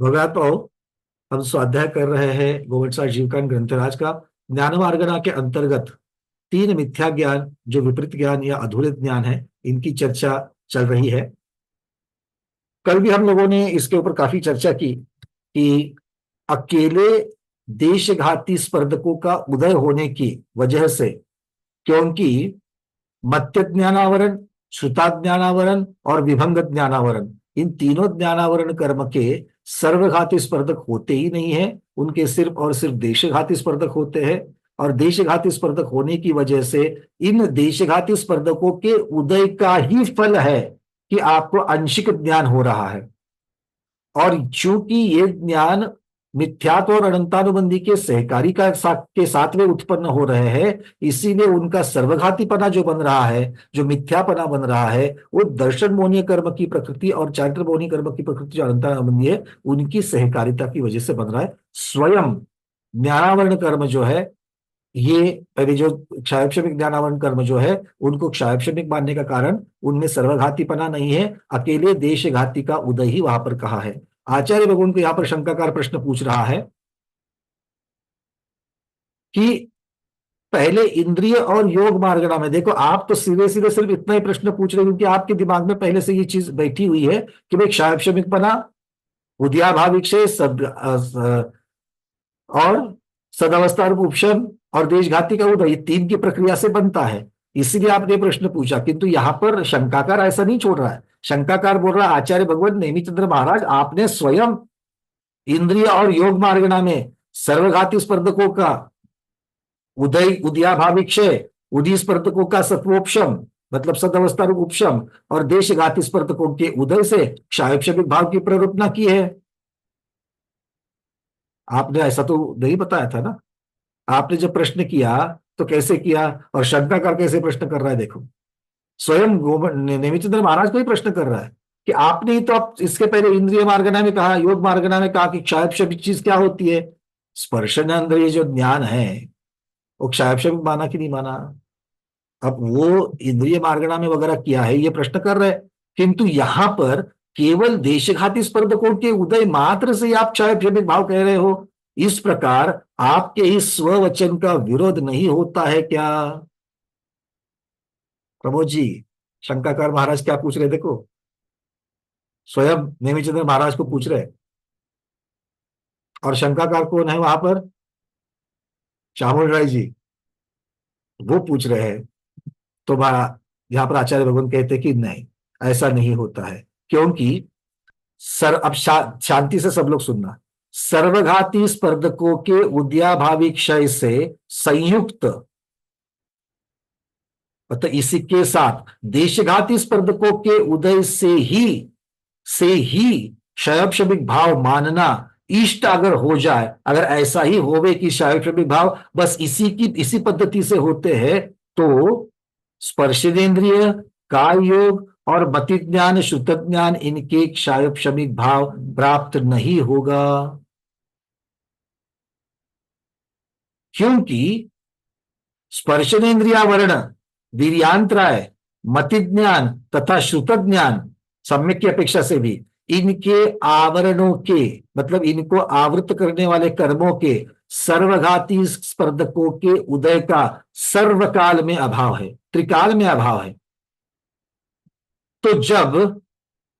भगवत पाओ। हम स्वाध्याय कर रहे हैं गोविंद सार जीवकान ग्रंथराज का। ज्ञानमार्गणा के अंतर्गत तीन मिथ्या ज्ञान जो विपरीत ज्ञान या अधूरे ज्ञान है, इनकी चर्चा चल रही है। कल भी हम लोगों ने इसके ऊपर काफी चर्चा की कि अकेले देशघाती स्पर्धकों का उदय होने की वजह से, क्योंकि मत्य ज्ञानावरण, श्रुता ज्ञानावरण और विभंग ज्ञानावरण, इन तीनों ज्ञानावरण कर्म के सर्वघाती स्पर्धक होते ही नहीं है। उनके सिर्फ और सिर्फ देशघाती स्पर्धक होते हैं। और देशघाती स्पर्धक होने की वजह से इन देशघाती स्पर्धकों के उदय का ही फल है कि आपको आंशिक ज्ञान हो रहा है। और चूंकि ये ज्ञान मिथ्यात्व और अनंतानुबंधी के सहकारी के साथ में उत्पन्न हो रहे हैं, इसीलिए उनका सर्वघातीपना जो बन रहा है, जो मिथ्यापना बन रहा है, वो दर्शन मोहनीय कर्म की प्रकृति और चारित्र मोहनीय कर्म की प्रकृति जो अनंतानुबंधी है, उनकी सहकारिता की वजह से बन रहा है। स्वयं ज्ञानावरण कर्म जो है, ये पहले जो क्षायक्षमिक ज्ञानावरण कर्म जो है, उनको क्षायक्षमिक मानने का कारण उनमें सर्वघातीपना नहीं है, अकेले देशघाती का उदय ही वहां पर कहा है। आचार्य भगवान को यहां पर शंकाकार प्रश्न पूछ रहा है कि पहले इंद्रिय और योग मार्गणा में, देखो आप तो सीधे सीधे सिर्फ इतना ही प्रश्न पूछ रहे हो क्योंकि आपके दिमाग में पहले से ये चीज बैठी हुई है कि भाई क्षायक्षमिक बना, उद्याभाविक्षय और सदावस्था रूप उपशम और देशघाती का उदय, तीन की प्रक्रिया से बनता है। इसीलिए आपने प्रश्न पूछा, किंतु यहां पर शंकाकार ऐसा नहीं छोड़ रहा है। शंकाकार बोल रहा है आचार्य भगवत नेमिचंद्र महाराज, आपने स्वयं इंद्रिय और योग मार्गणा में सर्वघाती स्पर्धकों का उदय, उदयाभाविक्षय, उदय स्पर्धकों का सत्वोपशम मतलब सदावस्था रूप उपशम और देशघाती स्पर्धकों के उदय से क्षायक्षमिक भाव की प्ररूपना की है। आपने ऐसा तो नहीं बताया था ना। आपने जब प्रश्न किया तो कैसे किया, और शंकाकार कैसे प्रश्न कर रहा है, देखो स्वयं नेमिचंद्र महाराज को ही प्रश्न कर रहा है कि आपने ही तो आप इसके पहले इंद्रिय मार्गना में कहा, योग मार्गना में कहा कि क्षायक्षमिक चीज क्या होती है, स्पर्शनेंद्रिय जो ज्ञान है वो क्षायक्षमिक माना कि नहीं माना। अब वो इंद्रिय मार्गना में वगैरह किया है, ये प्रश्न कर रहे हैं, किंतु यहां पर केवल देशघाती स्पर्धकों के उदय मात्र से आप क्षायक्षमिक भाव कह रहे हो। इस प्रकार आपके इस स्ववचन का विरोध नहीं होता है क्या? प्रमोद जी, शंकाकार महाराज क्या पूछ रहे, देखो स्वयं नेमिचंद्र महाराज को पूछ रहे हैं। और शंकाकार कौन है वहां पर? चामुंड राय जी, वो पूछ रहे हैं। तो यहां पर आचार्य भगवान कहते कि नहीं, ऐसा नहीं होता है, क्योंकि अब शांति से सब लोग सुनना। सर्वघाती स्पर्धकों के उद्याभावी क्षय से संयुक्त, मतलब इसी के साथ देशघाती स्पर्धकों के उदय से ही क्षयक्षमिक भाव मानना इष्ट अगर हो जाए, अगर ऐसा ही होवे कि क्षयक्षमिक भाव बस इसी पद्धति से होते हैं, तो स्पर्शेंद्रिय, काय योग और मति ज्ञान, श्रुत ज्ञान, इनके क्षयक्षमिक भाव प्राप्त नहीं होगा। क्योंकि स्पर्शनेन्द्रियावरण, वीर्यांतराय, मति ज्ञान तथा श्रुत ज्ञान सम्यक की अपेक्षा से भी इनके आवरणों के, मतलब इनको आवृत करने वाले कर्मों के सर्वघाती स्पर्धकों के उदय का सर्वकाल में अभाव है, त्रिकाल में अभाव है। तो जब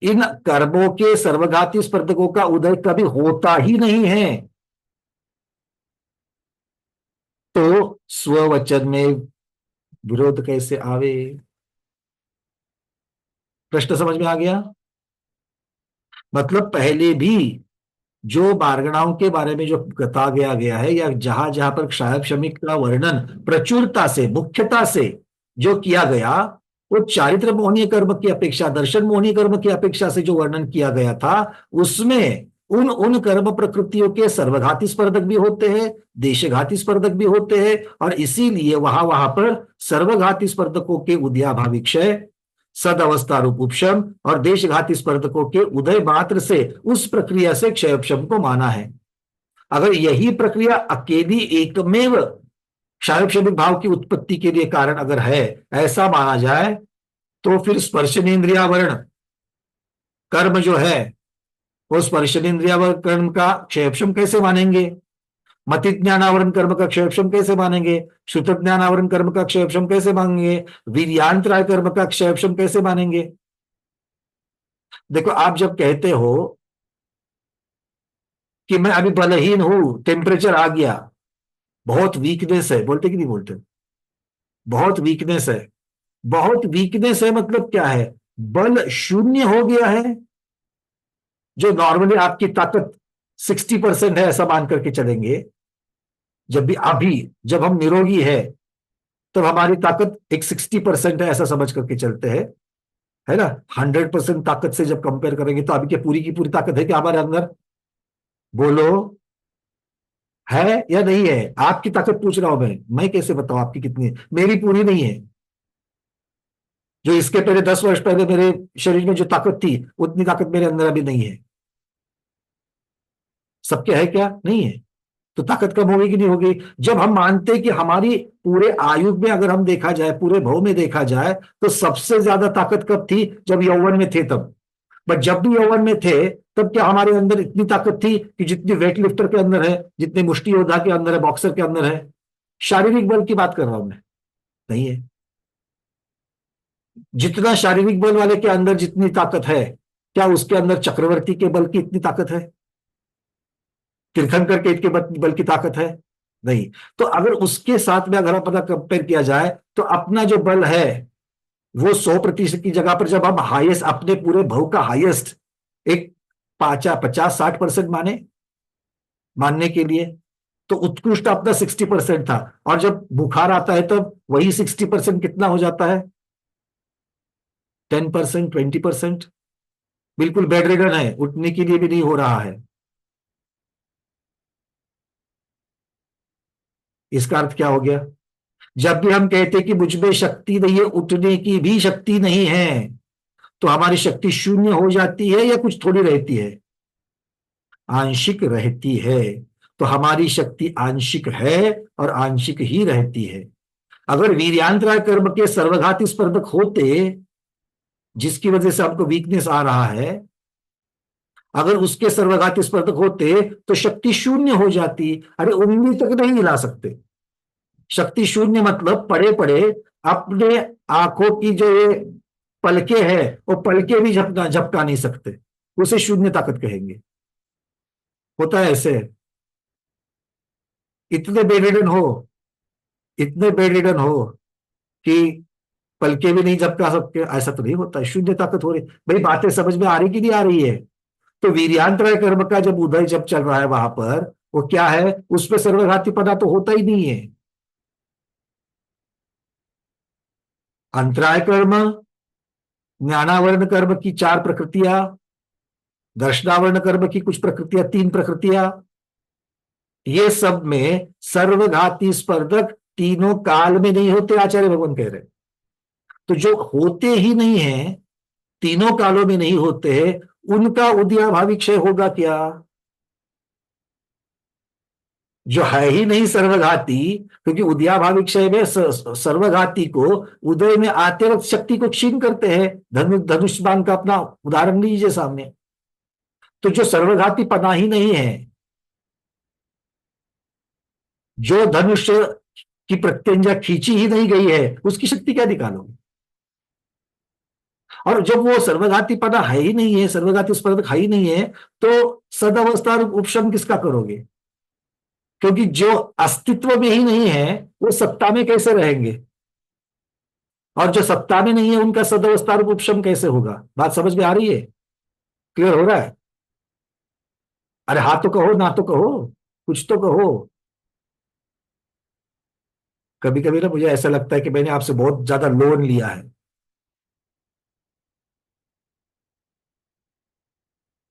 इन कर्मों के सर्वघाती स्पर्धकों का उदय कभी होता ही नहीं है, तो स्ववचन में विरोध कैसे आवे? प्रश्न समझ में आ गया? मतलब पहले भी जो मार्गणाओं के बारे में जो बता गया है, या जहां जहां पर क्षायक्षमिक का वर्णन प्रचुरता से, मुख्यता से जो किया गया, वो चारित्र मोहनीय कर्म की अपेक्षा, दर्शन मोहनीय कर्म की अपेक्षा से जो वर्णन किया गया था, उसमें उन उन कर्म प्रकृतियों के सर्वघाती स्पर्धक भी होते हैं, देशघाती स्पर्धक भी होते हैं, और इसीलिए वहां पर सर्वघाती स्पर्धकों के उद्याभावी क्षय, सद अवस्था रूप उपशम और देशघाती स्पर्धकों के उदय मात्र से उस प्रक्रिया से क्षयोपशम को माना है। अगर यही प्रक्रिया अकेली एकमेव क्षयोपशमिक भाव की उत्पत्ति के लिए कारण अगर है, ऐसा माना जाए, तो फिर स्पर्शनेन्द्रियावरण कर्म जो है उस स्पर्शनेन्द्रियावरण कर्म का क्षेपशम कैसे मानेंगे? मति ज्ञानावरण कर्म का क्षेपशम कैसे मानेंगे? श्रुत ज्ञानावरण कर्म का क्षेपशम कैसे मानेंगे? वीर्यांतराय कर्म का क्षेपशम कैसे मानेंगे? देखो, आप जब कहते हो कि मैं अभी बलहीन हूं, टेम्परेचर आ गया, बहुत वीकनेस है, बोलते कि नहीं बोलते? बहुत वीकनेस है। बहुत वीकनेस है मतलब क्या है? बल शून्य हो गया है। जो नॉर्मली आपकी ताकत 60% है ऐसा मान करके चलेंगे, जब भी अभी जब हम निरोगी है तब हमारी ताकत एक 60% है ऐसा समझ करके चलते हैं, है ना? 100% ताकत से जब कंपेयर करेंगे तो अभी क्या पूरी की पूरी ताकत है क्या हमारे अंदर? बोलो, है या नहीं है? आपकी ताकत पूछ रहा हूं मैं कैसे बताऊं आपकी कितनी है? मेरी पूरी नहीं है। जो इसके पहले 10 वर्ष पहले मेरे शरीर में जो ताकत थी उतनी ताकत मेरे अंदर अभी नहीं है। सबके है क्या? नहीं है। तो ताकत कम होगी कि नहीं होगी? जब हम मानते हैं कि हमारी पूरे आयु में अगर हम देखा जाए, पूरे भव में देखा जाए, तो सबसे ज्यादा ताकत कब थी? जब यौवन में थे तब। बट जब भी यौवन में थे तब क्या हमारे अंदर इतनी ताकत थी कि जितनी वेट लिफ्टर के अंदर है, जितने मुष्टि योद्धा के अंदर है, बॉक्सर के अंदर है? शारीरिक बल की बात कर रहा हूं मैं। नहीं है। जितना शारीरिक बल वाले के अंदर जितनी ताकत है, क्या उसके अंदर चक्रवर्ती के बल की इतनी ताकत है? तीर्थंकर के इतने बल की ताकत है? नहीं। तो अगर उसके साथ में अगर अपना कंपेयर किया जाए तो अपना जो बल है वो 100% की जगह पर जब हम हाईएस्ट, अपने पूरे भव का हाईएस्ट एक 50-60% मानने के लिए, तो उत्कृष्ट अपना 60% था। और जब बुखार आता है तब वही 60% कितना हो जाता है? 10%, 20%। बिल्कुल बेड रिडन है, उठने के लिए भी नहीं हो रहा है। इसका अर्थ क्या हो गया? जब भी हम कहते हैं कि मुझ में शक्ति नहीं है, उठने की भी शक्ति नहीं है, तो हमारी शक्ति शून्य हो जाती है या कुछ थोड़ी रहती है? आंशिक रहती है। तो हमारी शक्ति आंशिक है और आंशिक ही रहती है। अगर वीर्यांतराय कर्म के सर्वघाती स्पर्धक होते, जिसकी वजह से हमको वीकनेस आ रहा है, अगर उसके सर्वघाती स्पर्धक होते तो शक्ति शून्य हो जाती। अरे उंगली तक नहीं हिला सकते। शक्ति शून्य मतलब पड़े पड़े अपने आंखों की जो ये पलके है वो पलके भी झपका झपका नहीं सकते, उसे शून्य ताकत कहेंगे। होता है ऐसे? इतने बेरिडन हो, इतने बेरिडन हो कि पलके भी नहीं झपका सकते, ऐसा तो नहीं होता है। शून्य ताकत हो रही। भाई बातें समझ में आ रही कि नहीं आ रही है? तो वीर्यांतराय कर्म का जब उदय जब चल रहा है वहां पर, वो क्या है? उसमें सर्वघातीपना तो होता ही नहीं है। अंतराय कर्म, ज्ञानावरण कर्म की 4 प्रकृतियां, दर्शनावरण कर्म की कुछ प्रकृतियां, 3 प्रकृतियां, ये सब में सर्वघाती स्पर्धक तीनों काल में नहीं होते, आचार्य भगवान कह रहे हैं। तो जो होते ही नहीं है, तीनों कालों में नहीं होते, उनका उदयाभावी क्षय होगा क्या? जो है ही नहीं सर्वघाती, क्योंकि उदयाभावी क्षय में सर्वघाती को उदय में आते वक्त शक्ति को क्षीण करते हैं। धनुष बाण का अपना उदाहरण लीजिए सामने। तो जो सर्वघाती पना ही नहीं है, जो धनुष की प्रत्यंजा खींची ही नहीं गई है, उसकी शक्ति क्या निकालोगे? और जब वो सर्वघाती पना है ही नहीं है, सर्वघाती स्पर्धक है ही नहीं है, तो सदावस्था उपशम किसका करोगे? क्योंकि जो अस्तित्व में ही नहीं है वो सत्ता में कैसे रहेंगे? और जो सत्ता में नहीं है उनका सदावस्था उपशम कैसे होगा? बात समझ में आ रही है? क्लियर हो रहा है? अरे हाँ तो कहो, ना तो कहो, कुछ तो कहो। कभी कभी ना मुझे ऐसा लगता है कि मैंने आपसे बहुत ज्यादा लोन लिया है,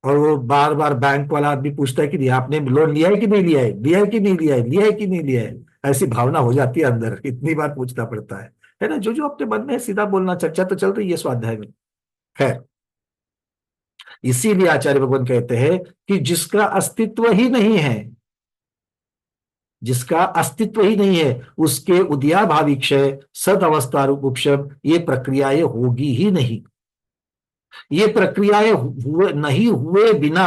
और वो बार बार बैंक वाला आदमी पूछता है कि नहीं आपने लोन लिया है कि नहीं लिया है, लिया है कि नहीं लिया है, लिया है कि नहीं लिया है। ऐसी भावना हो जाती है अंदर, इतनी बार पूछना पड़ता है ना? जो जो अपने मन में है सीधा बोलना। चर्चा तो चल रही है स्वाध्याय में। खैर, इसीलिए आचार्य भगवान कहते हैं कि जिसका अस्तित्व ही नहीं है, जिसका अस्तित्व ही नहीं है, उसके उदयाभावी क्षय, सद अवस्था रूप उपशम, ये प्रक्रियाएं होगी ही नहीं। ये प्रक्रियाएं हुए नहीं हुए बिना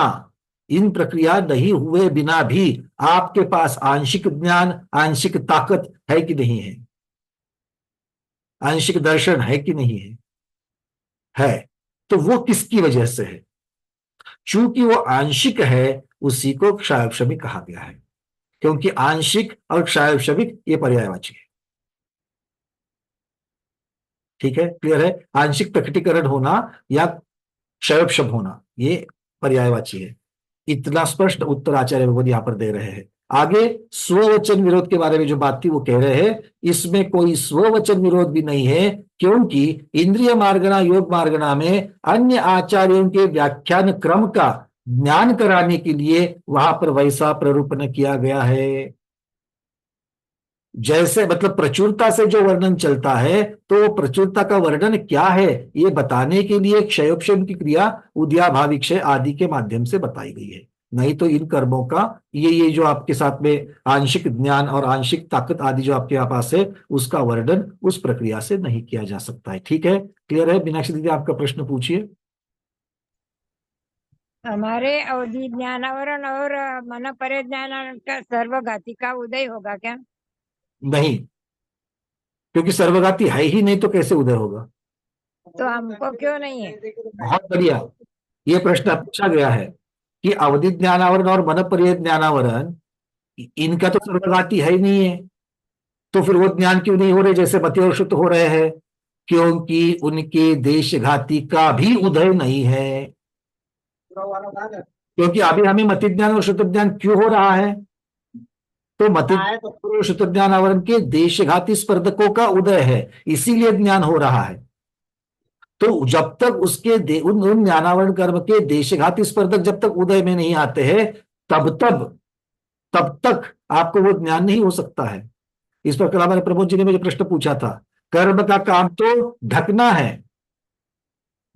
इन प्रक्रिया नहीं हुए बिना भी आपके पास आंशिक ज्ञान, आंशिक ताकत है कि नहीं है, आंशिक दर्शन है कि नहीं है? है। तो वो किसकी वजह से है? चूंकि वो आंशिक है, उसी को क्षायोपशमी कहा गया है, क्योंकि आंशिक और क्षायोपशमिक ये पर्यायवाची है। ठीक है, क्लियर है? आंशिक प्रकटीकरण होना या क्षयोपशम होना, ये पर्यायवाची है। इतना स्पष्ट उत्तर आचार्य भगवत यहां पर दे रहे हैं। आगे स्ववचन विरोध के बारे में जो बात थी वो कह रहे हैं, इसमें कोई स्ववचन विरोध भी नहीं है, क्योंकि इंद्रिय मार्गणा योग मार्गणा में अन्य आचार्यों के व्याख्यान क्रम का ज्ञान कराने के लिए वहां पर वैसा प्ररूपण किया गया है। जैसे मतलब प्रचुरता से जो वर्णन चलता है, तो वो प्रचुरता का वर्णन क्या है ये बताने के लिए क्षयोपशम की क्रिया उद्याभावी क्षय आदि के माध्यम से बताई गई है। नहीं तो इन कर्मों का ये जो आपके साथ में आंशिक ज्ञान और आंशिक ताकत आदि जो आपके पास है, उसका वर्णन उस प्रक्रिया से नहीं किया जा सकता है। ठीक है, क्लियर है? मीनाक्षी दीदी, आपका प्रश्न पूछिए। हमारे अवधि ज्ञानावरण और मन परे ज्ञान का सर्वघाती का उदय होगा क्या? नहीं, क्योंकि सर्वघाती है ही नहीं, तो कैसे उदय होगा? तो हमको क्यों नहीं है? बहुत बढ़िया, ये प्रश्न पूछा गया है कि अवधि ज्ञानावरण और मन पर्यय ज्ञानावरण, इनका तो सर्वघाती है ही नहीं है, तो फिर वो ज्ञान क्यों नहीं हो रहे जैसे मति और श्रुत हो रहे हैं? क्योंकि उनके देशघाती का भी उदय नहीं है। क्योंकि अभी हमें मति ज्ञान और श्रुत ज्ञान क्यों हो रहा है? तो मति और श्रुत ज्ञान आवरण के देशघाती स्पर्धकों का उदय है, इसीलिए ज्ञान हो रहा है। तो जब तक उन ज्ञानावरण कर्म के देशघाती स्पर्धक जब तक उदय में नहीं आते हैं, तब तक आपको वो ज्ञान नहीं हो सकता है। इस पर कल हमारे प्रमोद जी ने मुझे प्रश्न पूछा था, कर्म का काम तो ढकना है,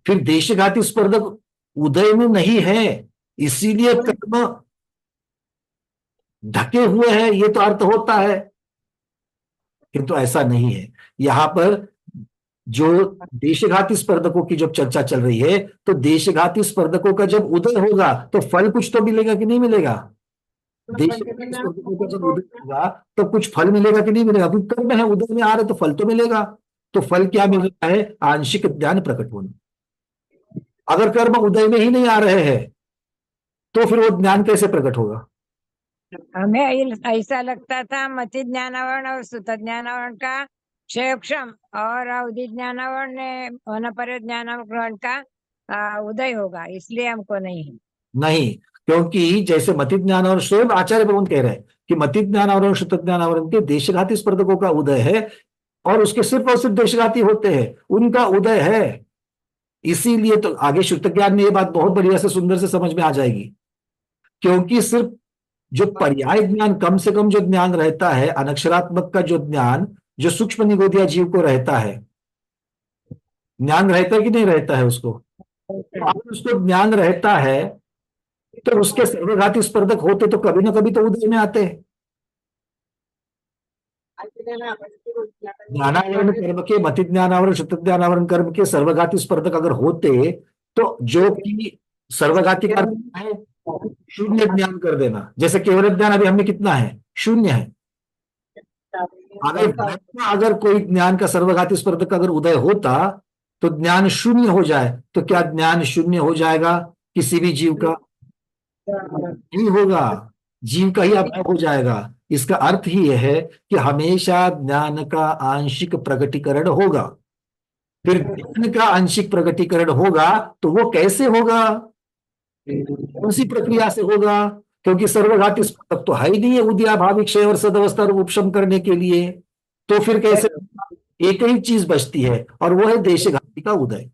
फिर देशघाती स्पर्धक उदय में नहीं है, इसीलिए कर्म ढके हुए हैं, ये तो अर्थ होता है। किंतु ऐसा नहीं है। यहां पर जो देशघाती स्पर्धकों की जब चर्चा चल रही है, तो देशघाती स्पर्धकों का जब उदय होगा तो फल कुछ तो मिलेगा कि नहीं मिलेगा? देशघाती स्पर्धकों का जब उदय होगा तो कुछ फल मिलेगा कि नहीं मिलेगा? क्योंकि कर्म है, उदय में आ रहे तो फल तो मिलेगा। तो फल क्या मिल रहा है? आंशिक ज्ञान प्रकट होना। अगर कर्म उदय में ही नहीं आ रहे हैं, तो फिर वो ज्ञान कैसे प्रकट होगा? हमें ऐसा लगता था मति ज्ञानावरण और सुत ज्ञानावरण का क्षयक्षम और अवधि ज्ञानावरण ने मन परे ज्ञानावरण का उदय होगा, इसलिए हमको नहीं है। नहीं, क्योंकि जैसे मति ज्ञान और स्वयं आचार्य भगवान कह रहे हैं कि मति ज्ञान और श्रुत ज्ञान आवरण के देशघाती स्पर्धकों का उदय है, और उसके सिर्फ और सिर्फ देशघाती होते हैं, उनका उदय है। इसीलिए तो आगे श्रुत ज्ञान में ये बात बहुत बढ़िया से सुंदर से समझ में आ जाएगी, क्योंकि सिर्फ जो पर्याय ज्ञान, कम से कम जो ज्ञान रहता है अनक्षरात्मक का, जो ज्ञान जो सूक्ष्म निगोदिया जीव को रहता है, ज्ञान रहता है कि नहीं रहता है उसको? तो अगर उसको ज्ञान रहता है, तो उसके सर्वघाती स्पर्धक होते तो कभी ना कभी तो उदय में आते हैं। ज्ञानावरण कर्म के, मति ज्ञानावरण शुद्ध ज्ञानावरण कर्म के सर्वघाती स्पर्धक अगर होते, तो जो कि सर्वघाती का अर्थ है शून्य ज्ञान कर देना। जैसे केवल ज्ञान अभी हमें कितना है? शून्य है। अगर कोई ज्ञान का सर्वघाती स्पर्धक अगर उदय होता तो ज्ञान शून्य हो जाए, तो क्या ज्ञान शून्य हो जाएगा किसी भी जीव का? नहीं होगा, जीव का ही अभाव हो जाएगा। इसका अर्थ ही यह है कि हमेशा ज्ञान का आंशिक प्रकटीकरण होगा। फिर ज्ञान का आंशिक प्रकटीकरण होगा तो वो कैसे होगा? उसी प्रक्रिया से होगा, क्योंकि सर्वघाती स्पर्धक तो है ही नहीं है उद्याभावी क्षय और सदवस्था उपशम करने के लिए। तो फिर कैसे? एक ही चीज बचती है, और वो है देशघाती का उदय।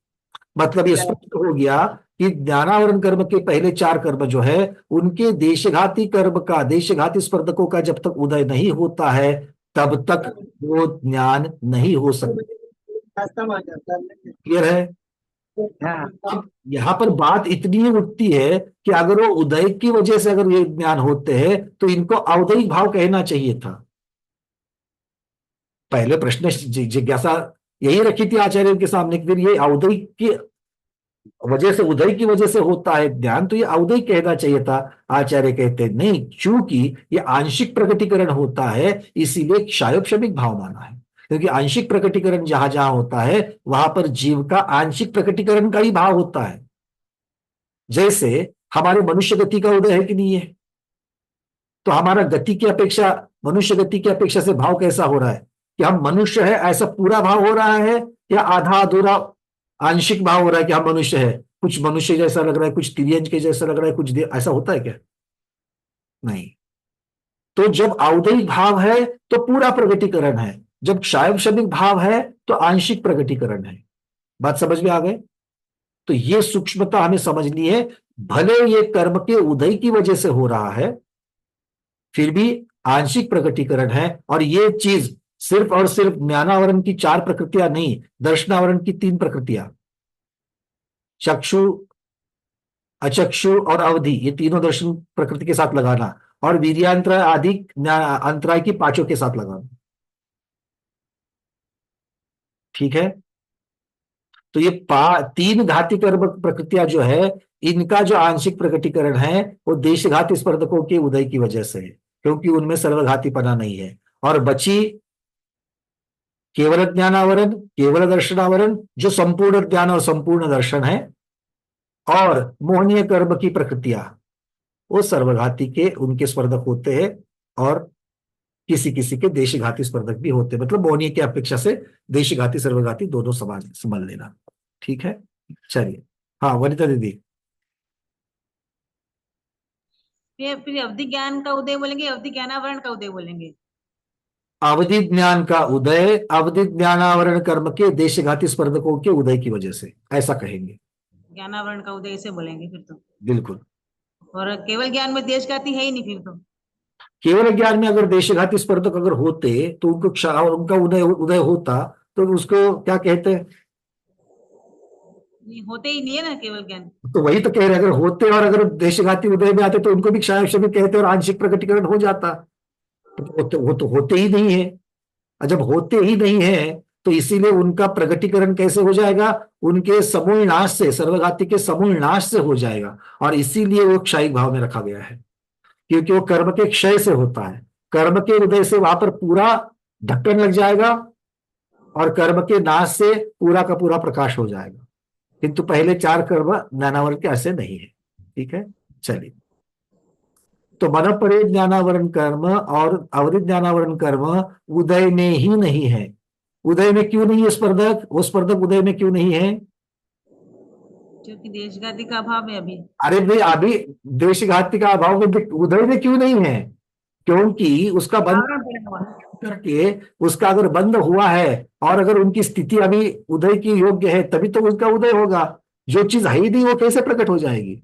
मतलब ये स्पष्ट हो गया कि ज्ञानावरण कर्म के पहले चार कर्म जो है, उनके देशघाती कर्म का, देशघाती स्पर्धकों का जब तक उदय नहीं होता है, तब तक वो ज्ञान नहीं हो सकता। क्लियर है? हाँ। अब यहाँ पर बात इतनी उठती है कि अगर वो उदय की वजह से अगर ये ज्ञान होते हैं, तो इनको औदयिक भाव कहना चाहिए था। पहले प्रश्न जिज्ञासा यही रखी थी आचार्य के सामने कि फिर ये औदयिक की वजह से, उदय की वजह से होता है ज्ञान, तो ये अवदय कहना चाहिए था। आचार्य कहते हैं नहीं, चूंकि ये आंशिक प्रकटीकरण होता है इसीलिए क्षायोक्षमिक भाव माना है। क्योंकि आंशिक प्रकटीकरण जहां जहां होता है वहां पर जीव का आंशिक प्रकटीकरण का ही भाव होता है। जैसे हमारे मनुष्य गति का उदय है कि नहीं है, तो हमारा गति की अपेक्षा, मनुष्य गति की अपेक्षा से भाव कैसा हो रहा है कि हम मनुष्य है ऐसा पूरा भाव हो रहा है, या आधा अधूरा आंशिक भाव हो रहा है कि हम मनुष्य है, कुछ मनुष्य जैसा लग रहा है, कुछ तिर्यंज के जैसा लग रहा है, कुछ ऐसा होता है क्या? नहीं। तो जब औदयिक भाव है तो पूरा प्रगटीकरण है, जब क्षायशमिक भाव है तो आंशिक प्रगटीकरण है। बात समझ में आ गए? तो ये सूक्ष्मता हमें समझनी है। भले ये कर्म के उदय की वजह से हो रहा है, फिर भी आंशिक प्रकटीकरण है। और ये चीज सिर्फ और सिर्फ ज्ञानावरण की 4 प्रकृतियां नहीं, दर्शनावरण की 3 प्रकृतियां, चक्षु, अचक्षु और अवधि, ये तीनों दर्शन प्रकृति के साथ लगाना, और वीर्यांतराय आदि अंतराय की 5 के साथ लगाना। ठीक है? तो ये 3 घाती कर्म प्रकृतियां जो है, इनका जो आंशिक प्रकटीकरण है वो देशघाती स्पर्धकों के उदय की वजह से है, क्योंकि उनमें सर्वघातीपना नहीं है। और बची केवल ज्ञानावरण, केवल दर्शनावरण, जो संपूर्ण ज्ञान और संपूर्ण दर्शन है, और मोहनीय कर्म की प्रकृतियां, वो सर्वघाती के उनके स्पर्धक होते हैं, और किसी किसी के देशघाती स्पर्धक भी होते हैं। मतलब मोहनीय की अपेक्षा से देशघाती सर्वघाती दोनों समान समझ लेना। ठीक है, चलिए। हाँ वनिता दीदी। फिर अवधि ज्ञान का उदय बोलेंगे, अवधि ज्ञानावरण का उदय बोलेंगे? अवधि ज्ञान का उदय अवधि ज्ञानावरण कर्म के देशघाती स्पर्धकों के उदय की वजह से, ऐसा कहेंगे। ज्ञानावरण का उदय ऐसे बोलेंगे फिर तो। बिल्कुल। और केवल ज्ञान में देशघाती है ही नहीं फिर तो। केवल ज्ञान में अगर देशघाती स्पर्धक अगर होते तो उनका उदय उदय होता, तो उसको क्या कहते हैं? नहीं, होते ही नहीं है ना केवल ज्ञान। तो वही तो कह रहे हैं, अगर होते और अगर देशघाती उदय में आते तो उनको भी क्षाय शब्द कहते और आंशिक प्रकटीकरण हो जाता। तो वो तो होते ही नहीं है। और जब होते ही नहीं है तो इसीलिए उनका प्रकटीकरण कैसे हो जाएगा? उनके समूल नाश से, सर्वघाती के समूल नाश से हो जाएगा। और इसीलिए वो क्षयिक भाव में रखा गया है, क्योंकि वो कर्म के क्षय से होता है। कर्म के उदय से वहां पर पूरा ढक्कन लग जाएगा, और कर्म के नाश से पूरा का पूरा प्रकाश हो जाएगा। किंतु पहले 4 कर्म ज्ञानावरण के ऐसे नहीं है। ठीक है, चलिए। तो मन परे ज्ञानावरण कर्म और अवधि ज्ञानावरण कर्म उदय में ही नहीं है। उदय में क्यों नहीं है स्पर्धक? वो स्पर्धक उदय में क्यों नहीं है? क्योंकि देशघाती का अभाव है अभी। अरे भाई, अभी देशघाती का अभाव में उदय में क्यों नहीं है? क्योंकि उसका बंद आवरण पड़ा हुआ है। करके, उसका अगर बंद हुआ है और अगर उनकी स्थिति अभी उदय की योग्य है, तभी तो उसका उदय होगा। जो चीज है ही नहीं वो कैसे प्रकट हो जाएगी?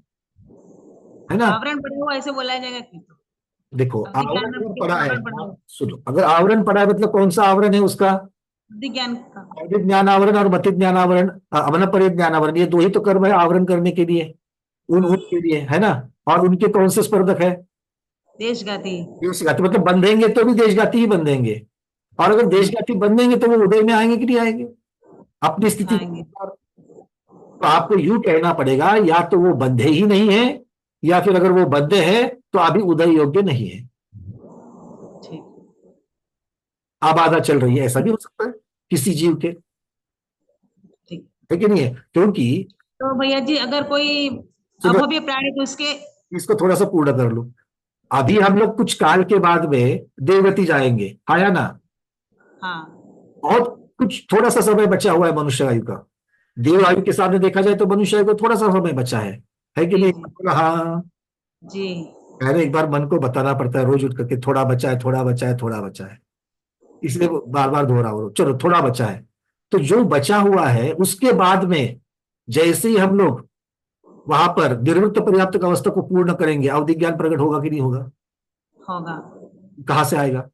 है ना? आवरण पड़ा हुआ ऐसे बोला जाएगा कि तो। देखो, अवधि ज्ञान आवरण में अगर पड़ा है, आवरण पड़ा हुआ। सुनो, अगर आवरण पड़ा है मतलब कौन सा आवरण है उसका? अवधि ज्ञान का। अवधि ज्ञानावरण और मति ज्ञानावरण, अमन परे ज्ञानावरण, ये 2 ही तो कर्म है आवरण करने के लिए, हाँ, उनके लिए, है ना? और उनके कौन से स्पर्धक है? देशघाती। देशघाती, मतलब बंधेंगे तो भी देशघाती ही बंधेंगे। और अगर देशघाती बंधेंगे तो वो उदय में आएंगे कि नहीं आएंगे अपनी स्थिति के आएंगे। अनुसार? तो आपको यूं कहना पड़ेगा, या तो वो बंधे ही नहीं है, या फिर अगर वो बंधे हैं तो अभी उदय योग्य नहीं है, ठीक। आबादा चल रही है, ऐसा भी हो सकता है किसी जीव के, ठीक। है कि नहीं है? क्योंकि तो भैया जी अगर कोई सुनो, अभव्य प्राणी तो उसके। इसको थोड़ा सा पूर्ण कर लूं। अभी हम लोग कुछ काल के बाद में देवगति जाएंगे, हाँ या ना? हाँ। बहुत कुछ थोड़ा सा समय बचा हुआ है मनुष्य आयु का। देव आयु के सामने देखा जाए तो मनुष्य आयु को थोड़ा सा समय बचा है कि जी नहीं? जी हाँ। जी। पहले एक बार मन को बताना पड़ता है रोज उठ करके, थोड़ा बचा है, थोड़ा बचा है, थोड़ा बचा है, इसलिए बार बार दोहरा हो, चलो थोड़ा बचा है। तो जो बचा हुआ है उसके बाद में जैसे ही हम लोग वहां पर निर्वृत्त पर्याप्त अवस्था को पूर्ण करेंगे, अवधि ज्ञान प्रकट होगा कि नहीं होगा? होगा। कहां से आएगा?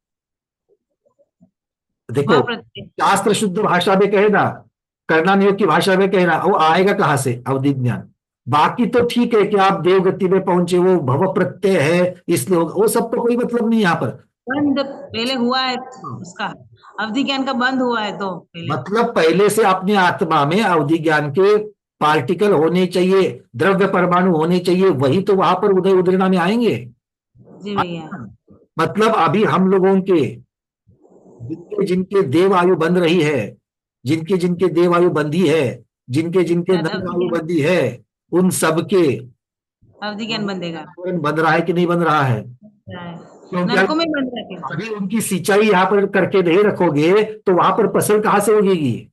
देखो, वह प्रत्यय। शास्त्र शुद्ध भाषा में कहे ना, करना नियोग की भाषा में कहे ना, वो आएगा कहां से? अवधि ज्ञान। बाकी तो ठीक है कि आप देवगति में पहुंचे, वो भव प्रत्यय है इसलिए होगा, वो सब तो कोई मतलब नहीं यहाँ पर। बंद पहले हुआ है उसका। अवधि ज्ञान का बंद हुआ है तो पहले। मतलब पहले से अपनी आत्मा में अवधि ज्ञान के पार्टिकल होने चाहिए, द्रव्य परमाणु होने चाहिए, वही तो वहां पर उदय उदयना में आएंगे। जी भैया। मतलब अभी हम लोगों के जिनके जिनके देव आयु बन रही है, जिनके जिनके देव आयु बंधी है, जिनके जिनके शायद नर अवधि आयु ज्ञान, बंधी है, उन सबके अवधि ज्ञान बंधेगा। आवरण बन रहा है कि नहीं बन रहा है? क्योंकि नरकों में बंध रखे। अभी उनकी सिंचाई यहाँ पर करके नहीं रखोगे तो वहां पर फसल कहाँ से उगेगी?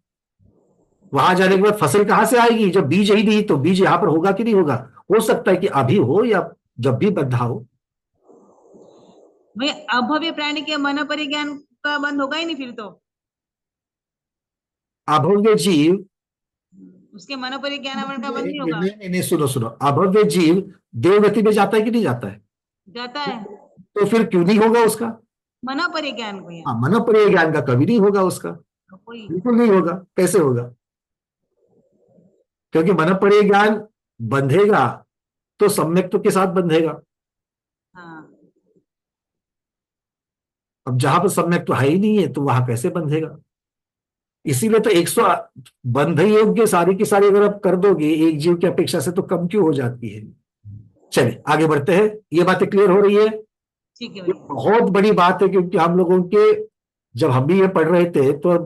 वहां जाने के बाद फसल कहाँ से आएगी? जब बीज ही नहीं तो बीज यहाँ पर होगा कि नहीं होगा? हो सकता है कि अभी हो या जब भी बंधा हो। भैया अभव्य प्राणी के मन परिज्ञान का बंद होगा ही नहीं फिर तो। अभव्य जीव, उसके मन परिज्ञान आवरण का बंद नहीं नहीं होगा। नहीं नहीं, सुनो सुनो, अभव्य जीव देवगति में जाता है कि नहीं जाता है? जाता है। तो फिर क्यों नहीं होगा उसका? मन परिज्ञान भैया। हाँ, मनोपर्य ज्ञान का कभी नहीं होगा उसका, कोई। बिल्कुल नहीं होगा। कैसे होगा? क्योंकि मनोपर्य ज्ञान बंधेगा तो सम्यक्त्व के साथ बंधेगा। हाँ। अब जहां पर सम्यक्त्व है ही नहीं है तो वहां कैसे बंधेगा? इसीलिए तो 100 बंध योग्य सारी की सारी अगर आप कर दोगे एक जीव की अपेक्षा से तो कम क्यों हो जाती है? चलिए आगे बढ़ते हैं। ये बातें क्लियर हो रही है? ठीक है ये भैया। बहुत बड़ी बात है क्योंकि हम लोगों के जब हम भी ये पढ़ रहे थे तो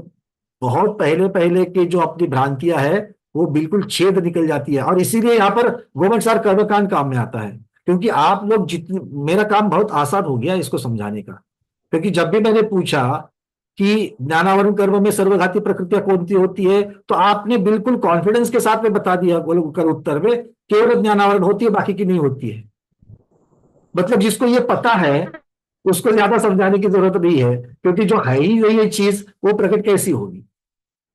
बहुत पहले पहले की जो अपनी भ्रांतियां है वो बिल्कुल छेद निकल जाती है। और इसीलिए यहाँ पर गोमनसार कर्मकांड काम में आता है, क्योंकि आप लोग जितने, मेरा काम बहुत आसान हो गया इसको समझाने का। क्योंकि जब भी मैंने पूछा कि ज्ञानावरण कर्म में सर्वघाती प्रकृतियां कौन सी होती है तो आपने बिल्कुल कॉन्फिडेंस के साथ में बता दिया बोलो कर उत्तर में केवल ज्ञानावरण होती है, बाकी की नहीं होती है। मतलब जिसको ये पता है उसको ज्यादा समझाने की जरूरत नहीं है, क्योंकि जो है ही नहीं ये चीज वो प्रकट कैसी होगी,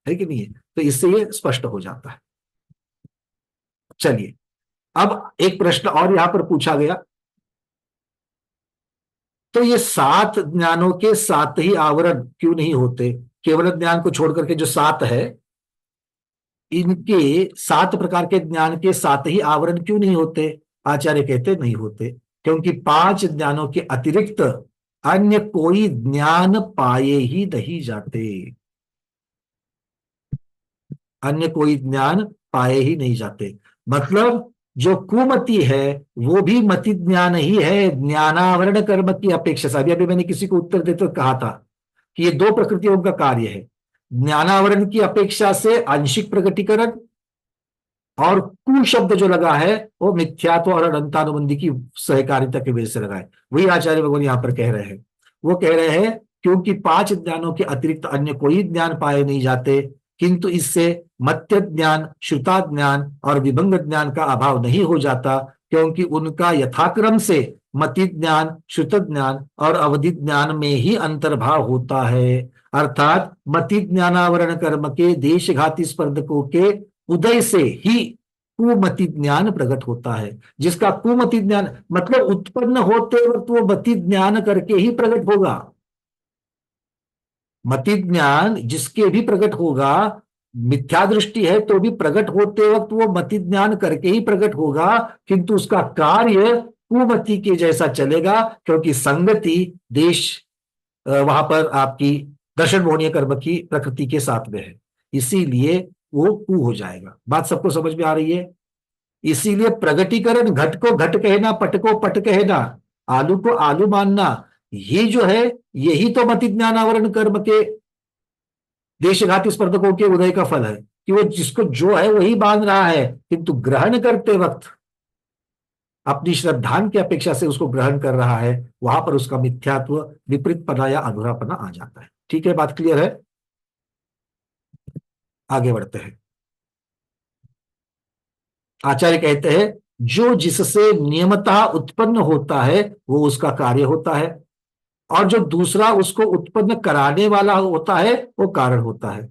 है कि नहीं है? तो इससे ये स्पष्ट हो जाता है। चलिए, अब एक प्रश्न और यहां पर पूछा गया, तो ये 7 ज्ञानों के 7 ही आवरण क्यों नहीं होते? केवल ज्ञान को छोड़ करके जो 7 है, इनके 7 प्रकार के ज्ञान के 7 ही आवरण क्यों नहीं होते? आचार्य कहते नहीं होते क्योंकि 5 ज्ञानों के अतिरिक्त अन्य कोई ज्ञान पाए ही नहीं जाते। अन्य कोई ज्ञान पाए ही नहीं जाते। मतलब जो कुमति है वो भी मति ज्ञान ही है, ज्ञानावरण कर्म की अपेक्षा से। अभी अभी मैंने किसी को उत्तर देते हुए कहा था कि ये 2 प्रकृतियों का कार्य है, ज्ञानावरण की अपेक्षा से आंशिक प्रकटीकरण, और कु शब्द जो लगा है वो मिथ्यात्व और अनंतानुबंधी की सहकारिता की वजह से लगा है। वही आचार्य भगवान यहां पर कह रहे हैं। वो कह रहे हैं क्योंकि 5 ज्ञानों के अतिरिक्त अन्य कोई ज्ञान पाए नहीं जाते, किंतु इससे मत्य ज्ञान, श्रुता ज्ञान और विभंग ज्ञान का अभाव नहीं हो जाता, क्योंकि उनका यथाक्रम से मति ज्ञान, श्रुत ज्ञान और अवधि ज्ञान में ही अंतर्भाव होता है। अर्थात मति ज्ञानावरण कर्म के देशघाती स्पर्धकों के उदय से ही कुमति ज्ञान प्रकट होता है। जिसका कुमति ज्ञान मतलब उत्पन्न होते वक्त वो मति ज्ञान करके ही प्रकट होगा। मति ज्ञान जिसके भी प्रकट होगा, मिथ्या दृष्टि है तो भी प्रकट होते वक्त वो मति ज्ञान करके ही प्रकट होगा, किंतु उसका कार्य कुमति के जैसा चलेगा, क्योंकि संगति देश वहां पर आपकी दर्शन मोहनीय कर्म की प्रकृति के साथ में है, इसीलिए वो कु हो जाएगा। बात सबको समझ में आ रही है? इसीलिए प्रगटीकरण, घट को घट कहना, पट को पट कहना, आलू को आलू मानना, ये जो है यही तो मति ज्ञानावरण कर्म के देशघाती स्पर्धकों के उदय का फल है कि वो जिसको जो है वही मान रहा है, किंतु ग्रहण करते वक्त अपनी श्रद्धान की अपेक्षा से उसको ग्रहण कर रहा है, वहां पर उसका मिथ्यात्व, विपरीतपना या अधूरापना आ जाता है। ठीक है, बात क्लियर है? आगे बढ़ते हैं। आचार्य कहते हैं जो जिससे नियमतः उत्पन्न होता है वो उसका कार्य होता है, और जो दूसरा उसको उत्पन्न कराने वाला होता है वो कारण होता है।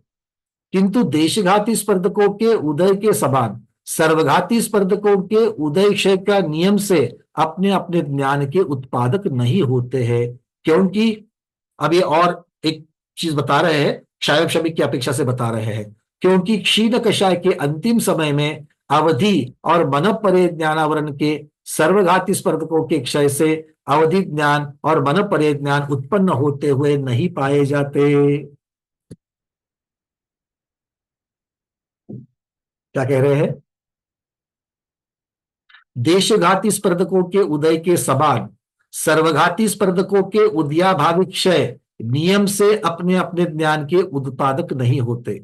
किंतु देशघाती स्पर्धकों के उदय के समान सर्वघाती स्पर्धकों के उदय क्षय का नियम से अपने अपने ज्ञान के उत्पादक नहीं होते हैं। क्योंकि अब ये और एक चीज बता रहे हैं, क्षय क्षमिक की अपेक्षा से बता रहे हैं, क्योंकि क्षीण कषाय के अंतिम समय में अवधि और मनपरे ज्ञानावरण के सर्वघाती स्पर्धकों के क्षय से अवधि ज्ञान और मनपरे ज्ञान उत्पन्न होते हुए नहीं पाए जाते। क्या कह रहे हैं? देशघाती स्पर्धकों के उदय के समान सर्वघाती स्पर्धकों के उदयाभावी क्षय नियम से अपने अपने ज्ञान के उत्पादक नहीं होते।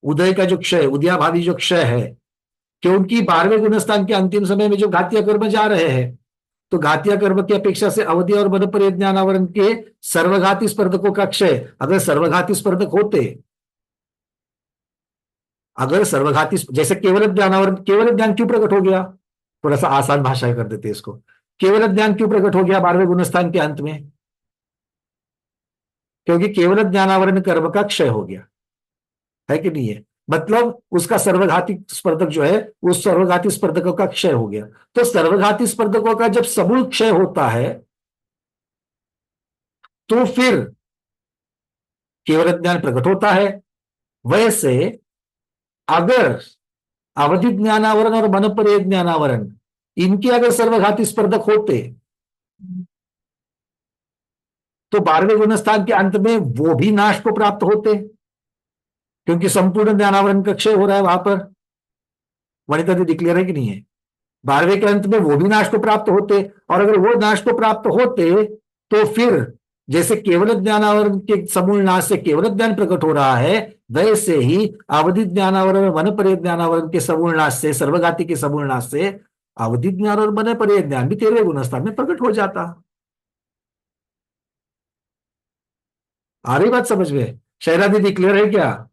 उदय का जो क्षय, उदयाभावी जो क्षय है, क्योंकि 12वें गुणस्थान के अंतिम समय में जो घातीय कर्म जा रहे हैं, तो घातीय कर्म की अपेक्षा से अवधि और मनपर्य ज्ञानावरण के सर्वघाती स्पर्धकों का क्षय, अगर सर्वघाती स्पर्धक होते, अगर सर्वघाती, जैसे केवल ज्ञानावरण, केवल ज्ञान क्यों प्रकट हो गया? थोड़ा सा आसान भाषा कर देते इसको। केवल ज्ञान क्यों प्रकट हो गया 12वें गुणस्थान के अंत में? क्योंकि केवल ज्ञानावरण कर्म का क्षय हो गया है कि नहीं है? मतलब उसका सर्वघाती स्पर्धक जो है, उस सर्वघाती स्पर्धकों का क्षय हो गया। तो सर्वघाती स्पर्धकों का जब समूल क्षय होता है, तो फिर केवल ज्ञान प्रकट होता है। वैसे अगर अवधि ज्ञानावरण और मनपर्य ज्ञानावरण, इनके अगर सर्वघाती स्पर्धक होते, तो 12वें गुणस्थान के अंत में वो भी नाश को प्राप्त होते, क्योंकि संपूर्ण ज्ञानावरण का क्षय हो रहा है वहां पर। वनिता जी क्लियर है कि नहीं है? 12वें के अंत में वो भी नाश को प्राप्त होते, और अगर वो नाश को प्राप्त होते, तो फिर जैसे केवल ज्ञानावरण के समूल नाश से केवल ज्ञान प्रकट हो रहा है, वैसे ही अवधि ज्ञानावरण और मनपर्य ज्ञानावरण के समूल नाश से, सर्वघाती के समूल नाश से अवधि ज्ञान और मनपर्य ज्ञान भी 13वें गुणस्थान में प्रकट हो जाता। आ रही बात समझ में? शैला दीदी क्लियर है क्या?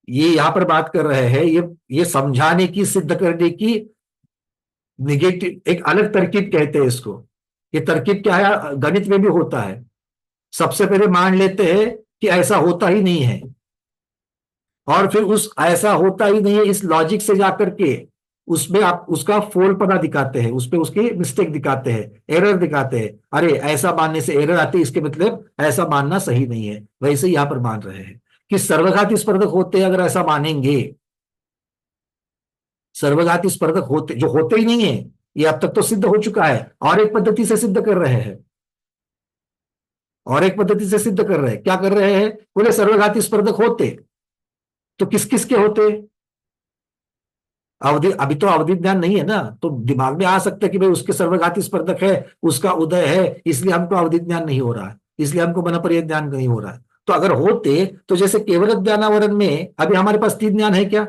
ये यहां पर बात कर रहे हैं, ये समझाने की, सिद्ध करने की निगेटिव एक अलग तरकीब कहते हैं इसको। ये तरकीब क्या है, गणित में भी होता है। सबसे पहले मान लेते हैं कि ऐसा होता ही नहीं है, और फिर उस ऐसा होता ही नहीं है इस लॉजिक से जाकर के उसमें आप उसका फोलपना दिखाते हैं, उस पे उसकी मिस्टेक दिखाते हैं, एरर दिखाते हैं। अरे ऐसा मानने से एरर आती है, इसके मतलब ऐसा मानना सही नहीं है। वैसे यहां पर मान रहे हैं कि सर्वघाती स्पर्धक होते हैं, अगर ऐसा मानेंगे, सर्वघाती स्पर्धक होते जो होते ही नहीं है, ये अब तक तो सिद्ध हो चुका है, और एक पद्धति से सिद्ध कर रहे हैं, और एक पद्धति से सिद्ध कर रहे हैं। क्या कर रहे हैं? बोले सर्वघाती स्पर्धक होते तो किस किस के होते? अवधि, अभी तो अवधि ज्ञान नहीं है ना, तो दिमाग में आ सकता है कि भाई उसके सर्वघाती स्पर्धक है, उसका उदय है, इसलिए हमको अवधि ज्ञान नहीं हो रहा है, इसलिए हमको मनपर्य ज्ञान नहीं हो रहा है। तो अगर होते, तो जैसे केवल ज्ञानावरण में अभी हमारे पास 3 ज्ञान है क्या?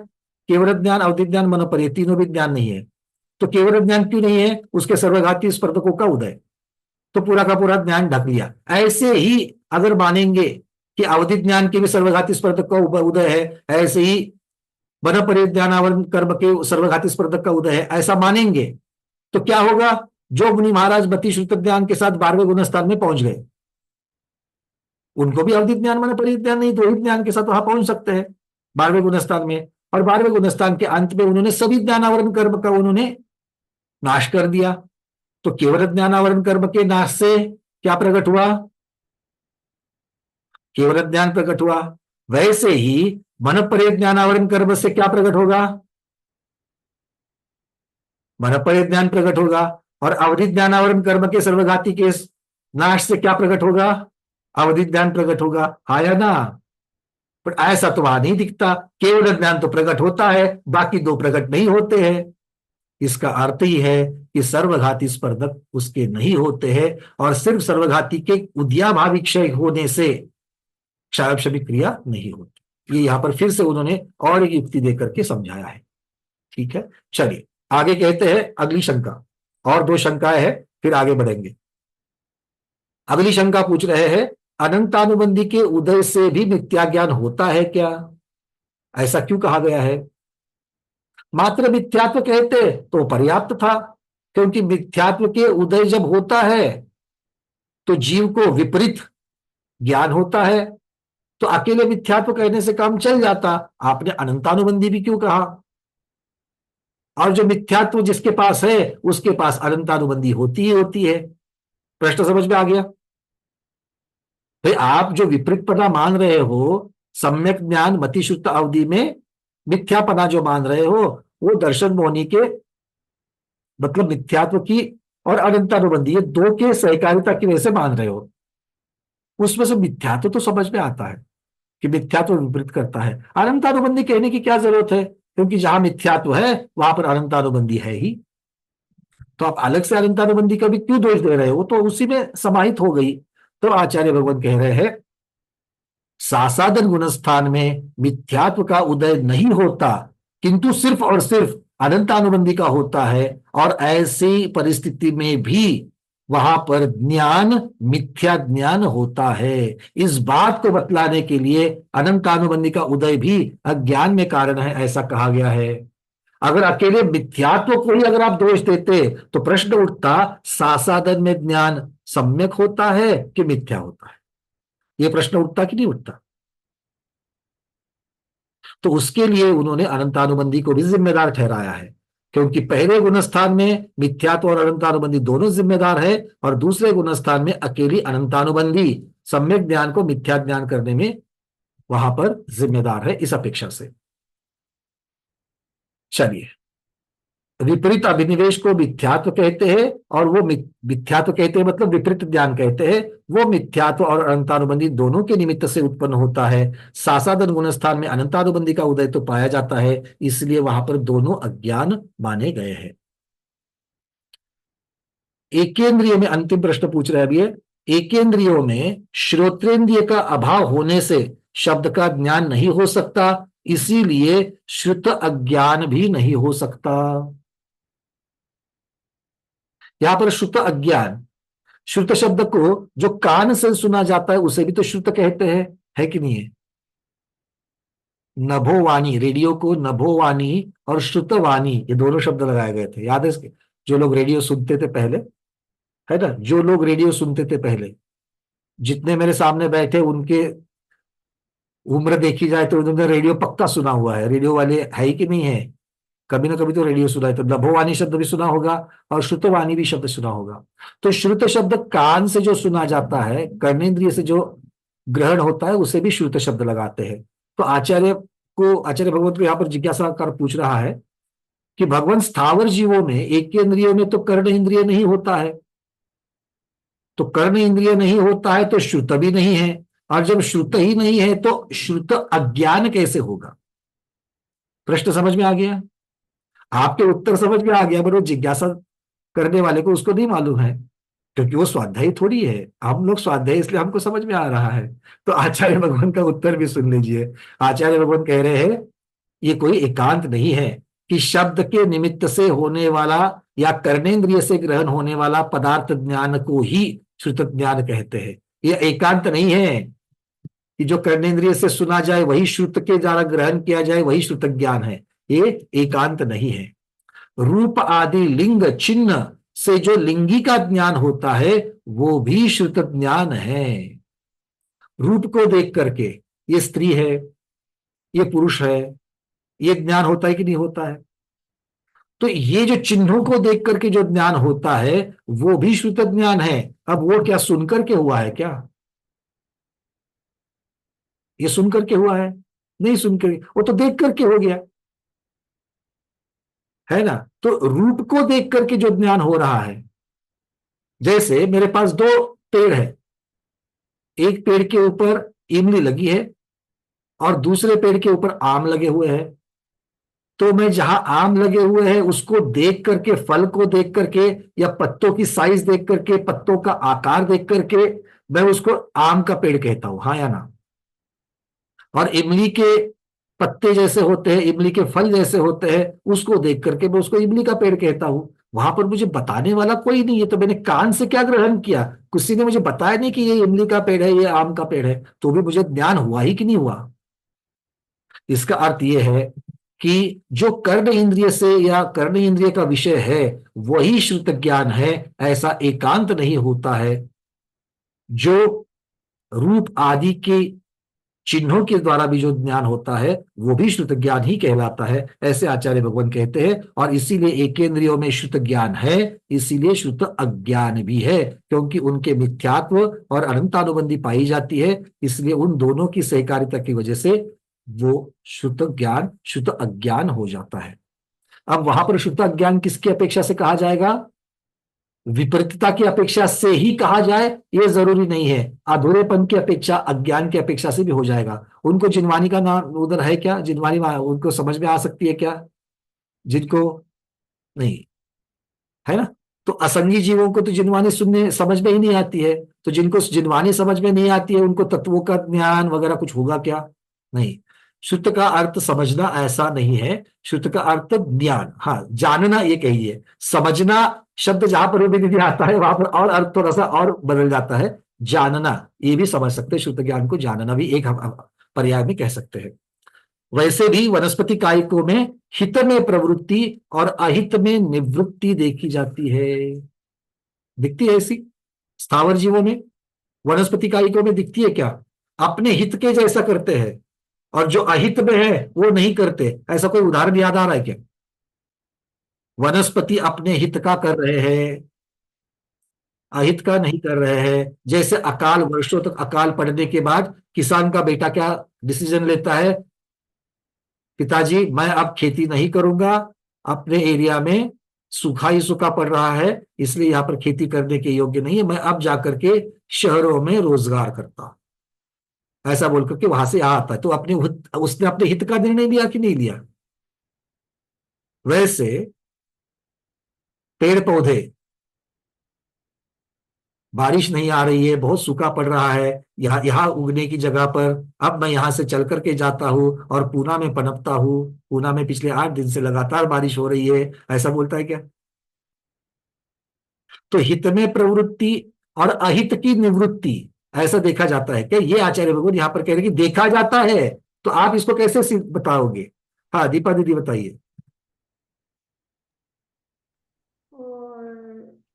केवल ज्ञान, अवधि ज्ञान, मनपर्य, तीनों भी ज्ञान नहीं है। तो केवल ज्ञान क्यों नहीं है? उसके सर्वघाती स्पर्धकों का उदय, तो पूरा का पूरा ज्ञान ढक लिया। ऐसे ही अगर मानेंगे कि अवधि ज्ञान के भी सर्वघाती स्पर्धक का उदय है, ऐसे ही मनपर्य ज्ञानावरण कर्म के सर्वघाती स्पर्धक का उदय है, ऐसा मानेंगे, तो क्या होगा? जो मुनि महाराज मति श्रुत ज्ञान के साथ 12वें गुणस्थान में पहुंच गए, उनको भी अवधि ज्ञान मनपर्य ज्ञान नहीं, तो ज्ञान के साथ वहां पहुंच सकते हैं 12वें गुणस्थान में। और 12वें गुणस्थान के अंत में उन्होंने सभी ज्ञानावरण कर्म का उन्होंने नाश कर दिया। तो केवल ज्ञानावरण कर्म के नाश से क्या प्रकट हुआ? केवल ज्ञान प्रकट हुआ। वैसे ही मनपर्य ज्ञानावरण कर्म से क्या प्रकट होगा? मनपर्य ज्ञान प्रकट होगा। और अवधि ज्ञानावरण कर्म के सर्वघाती के नाश से क्या प्रकट होगा? अवधि ज्ञान प्रकट होगा। आया ना? पर ऐसा तो वहां नहीं दिखता, केवल ज्ञान तो प्रकट होता है, बाकी दो प्रकट नहीं होते हैं। इसका अर्थ ही है कि सर्वघाती स्पर्धक उसके नहीं होते हैं, और सिर्फ सर्वघाती के उदयाभावी क्षय होने से क्षारक्षमी क्रिया नहीं होती। ये यहां पर फिर से उन्होंने और एक युक्ति देकर के समझाया है। ठीक है, चलिए आगे कहते हैं अगली शंका। और 2 शंकाएं हैं, फिर आगे बढ़ेंगे। अगली शंका पूछ रहे हैं, अनंतानुबंधी के उदय से भी मिथ्या ज्ञान होता है क्या? ऐसा क्यों कहा गया है? मात्र मिथ्यात्व कहते तो पर्याप्त था, क्योंकि मिथ्यात्व के उदय जब होता है तो जीव को विपरीत ज्ञान होता है, तो अकेले मिथ्यात्व कहने से काम चल जाता। आपने अनंतानुबंधी भी क्यों कहा? और जो मिथ्यात्व जिसके पास है, उसके पास अनंतानुबंधी होती ही होती है। प्रश्न समझ में आ गया? भाई आप जो विपरीतपना मान रहे हो, सम्यक ज्ञान मति शुद्ध अवधि में मिथ्यापना जो मान रहे हो, वो दर्शन मोहनी के मतलब मिथ्यात्व की और अनंतानुबंधी, ये 2 के सहकारिता की वजह से मान रहे हो। उसमें से मिथ्यात्व तो समझ में आता है, कि मिथ्यात्व विपरीत करता है। अनंतानुबंधी कहने की क्या जरूरत है, क्योंकि जहां मिथ्यात्व है वहां पर अनंतानुबंधी है ही। तो आप अलग से अनंतानुबंधी का भी क्यों दोष दे रहे हो, वो तो उसी में समाहित हो गई। तो आचार्य भगवान कह रहे हैं सासादन गुणस्थान में मिथ्यात्व का उदय नहीं होता, किंतु सिर्फ और सिर्फ अनंतानुबंधी का होता है। और ऐसी परिस्थिति में भी वहां पर ज्ञान मिथ्या ज्ञान होता है। इस बात को बतलाने के लिए अनंतानुबंधी का उदय भी अज्ञान में कारण है, ऐसा कहा गया है। अगर अकेले मिथ्यात्व को ही अगर आप दोष देते तो प्रश्न उठता सासादन में ज्ञान सम्यक होता है कि मिथ्या होता है, यह प्रश्न उठता कि नहीं उठता। तो उसके लिए उन्होंने अनंतानुबंधी को भी जिम्मेदार ठहराया है, क्योंकि पहले गुणस्थान में मिथ्यात्व और अनंतानुबंधी दोनों जिम्मेदार है, और दूसरे गुणस्थान में अकेली अनंतानुबंधी सम्यक ज्ञान को मिथ्या ज्ञान करने में वहां पर जिम्मेदार है, इस अपेक्षा से। चलिए, विपरीत अभिनिवेश को मिथ्यात्व कहते हैं, और वो मिथ्यात्व कहते हैं मतलब विपरीत ज्ञान कहते हैं। वो मिथ्यात्व और अनंतानुबंधी दोनों के निमित्त से उत्पन्न होता है। सासादन गुणस्थान में अनंतानुबंधी का उदय तो पाया जाता है, इसलिए वहां पर दोनों अज्ञान माने गए हैं। एकेंद्रिय में अंतिम प्रश्न पूछ रहे हैं अभी ये, एकेंद्रियों में श्रोत्रेंद्रिय का अभाव होने से शब्द का ज्ञान नहीं हो सकता, इसीलिए श्रुत अज्ञान भी नहीं हो सकता। यहां पर श्रुत अज्ञान, श्रुत शब्द को जो कान से सुना जाता है उसे भी तो श्रुत कहते हैं, है कि नहीं है। नभोवाणी, रेडियो को नभोवाणी और श्रुतवाणी ये दोनों शब्द लगाए गए थे, याद है इसके। जो लोग रेडियो सुनते थे पहले, है ना, जो लोग रेडियो सुनते थे पहले, जितने मेरे सामने बैठे उनके उम्र देखी जाए तो उन्होंने रेडियो पक्का सुना हुआ है। रेडियो वाले है ही कि नहीं है, कभी ना कभी तो रेडियो सुना है। तो नभोवाणी शब्द भी सुना होगा और श्रुतवाणी भी शब्द सुना होगा। तो श्रुत शब्द कान से जो सुना जाता है, कर्णेंद्रिय से जो ग्रहण होता है, उसे भी श्रुत शब्द लगाते हैं। तो आचार्य भगवत को यहाँ पर जिज्ञासाकार पूछ रहा है कि भगवान स्थावर जीवों में एक इंद्रियों में तो कर्ण इंद्रिय नहीं होता है, तो कर्ण इंद्रिय नहीं होता है तो श्रुत भी नहीं है, और जब श्रुत ही नहीं है तो श्रुत अज्ञान कैसे होगा। प्रश्न समझ में आ गया, आपके उत्तर समझ में आ गया, पर वो जिज्ञासा करने वाले को उसको नहीं मालूम है, क्योंकि वो स्वाध्यायी थोड़ी है। हम लोग स्वाध्यायी, इसलिए हमको समझ में आ रहा है। तो आचार्य भगवान का उत्तर भी सुन लीजिए। आचार्य भगवान कह रहे हैं ये कोई एकांत नहीं है कि शब्द के निमित्त से होने वाला या कर्णेंद्रिय से ग्रहण होने वाला पदार्थ ज्ञान को ही श्रुत ज्ञान कहते हैं। यह एकांत नहीं है कि जो कर्णेंद्रिय से सुना जाए वही श्रुत के द्वारा ग्रहण किया जाए वही श्रुत ज्ञान है, ये एकांत नहीं है। रूप आदि लिंग चिन्ह से जो लिंगी का ज्ञान होता है वो भी श्रुत ज्ञान है। रूप को देख करके ये स्त्री है, ये पुरुष है, ये ज्ञान होता है कि नहीं होता है। तो ये जो चिन्हों को देख करके जो ज्ञान होता है वो भी श्रुत ज्ञान है। अब वो क्या सुन करके हुआ है क्या, ये सुन करके हुआ है, नहीं सुन करके, वो तो देख करके हो गया, है ना। तो रूप को देख करके जो ज्ञान हो रहा है, जैसे मेरे पास दो पेड़ है, एक पेड़ के ऊपर इमली लगी है और दूसरे पेड़ के ऊपर आम लगे हुए हैं। तो मैं जहां आम लगे हुए हैं उसको देख करके, फल को देख करके या पत्तों की साइज देख करके, पत्तों का आकार देख करके मैं उसको आम का पेड़ कहता हूं, हाँ या ना। और इमली के पत्ते जैसे होते हैं, इमली के फल जैसे होते हैं, उसको देख करके मैं उसको इमली का पेड़ कहता हूं। वहां पर मुझे बताने वाला कोई नहीं है, तो मैंने कान से क्या ग्रहण किया, किसी ने मुझे बताया नहीं कि ये इमली का पेड़ है, ये आम का पेड़ है, तो भी मुझे ज्ञान हुआ ही कि नहीं हुआ। इसका अर्थ यह है कि जो कर्ण इंद्रिय से या कर्ण इंद्रिय का विषय है वही श्रुत ज्ञान है, ऐसा एकांत नहीं होता है। जो रूप आदि के चिन्हों के द्वारा भी जो ज्ञान होता है वो भी श्रुत ज्ञान ही कहलाता है, ऐसे आचार्य भगवान कहते हैं। और इसीलिए एकेंद्रियों में श्रुत ज्ञान है, इसीलिए श्रुत अज्ञान भी है, क्योंकि उनके मिथ्यात्व और अनंतानुबंधी पाई जाती है, इसलिए उन दोनों की सहकारिता की वजह से वो शुद्ध ज्ञान शुद्ध अज्ञान हो जाता है। अब वहां पर शुद्ध अज्ञान किसकी अपेक्षा से कहा जाएगा, विपरीतता की अपेक्षा से ही कहा जाए ये जरूरी नहीं है, अधूरेपन की अपेक्षा, अज्ञान की अपेक्षा से भी हो जाएगा। उनको जिनवानी का नाम उधर है क्या? जिनवानी उनको समझ में आ सकती है क्या? जिनको नहीं, है ना? तो असंगी जीवों को तो जिनवानी सुनने समझ में ही नहीं आती है। तो जिनको जिनवानी समझ में नहीं आती है उनको तत्वों का ज्ञान वगैरह कुछ होगा क्या? नहीं। शुद्ध का अर्थ समझना ऐसा नहीं है। शुद्ध का अर्थ ज्ञान, हाँ जानना ये कहिए। समझना शब्द जहां पर भी नहीं आता है वहां पर और अर्थ थोड़ा सा और बदल जाता है। जानना ये भी समझ सकते हैं, शुद्ध ज्ञान को जानना भी एक हम पर्याय में कह सकते हैं। वैसे भी वनस्पति कायिकों में हित में प्रवृत्ति और अहित में निवृत्ति देखी जाती है। दिखती है ऐसी स्थावर जीवों में, वनस्पति कायिकों में दिखती है क्या? अपने हित के जैसा करते हैं और जो अहित में है वो नहीं करते। ऐसा कोई उदाहरण याद आ रहा है क्या? वनस्पति अपने हित का कर रहे हैं, अहित का नहीं कर रहे हैं। जैसे अकाल, वर्षों तक अकाल पड़ने के बाद किसान का बेटा क्या डिसीजन लेता है? पिताजी मैं अब खेती नहीं करूंगा, अपने एरिया में सूखा ही सूखा पड़ रहा है, इसलिए यहां पर खेती करने के योग्य नहीं है, मैं अब जाकर के शहरों में रोजगार करता हूं। ऐसा बोलकर के वहां से आ आता है। तो उसने अपने हित का निर्णय लिया कि नहीं लिया? वैसे पेड़ पौधे, बारिश नहीं आ रही है, बहुत सूखा पड़ रहा है यहाँ यहाँ उगने की जगह पर, अब मैं यहां से चल करके जाता हूं और पूना में पनपता हूं। पूना में पिछले 8 दिन से लगातार बारिश हो रही है, ऐसा बोलता है क्या? तो हित में प्रवृत्ति और अहित की निवृत्ति ऐसा देखा जाता है क्या? ये आचार्य भगवान यहाँ पर कह रहे हैं कि देखा जाता है। तो आप इसको कैसे बताओगे? हाँ दीपा दीदी बताइए। और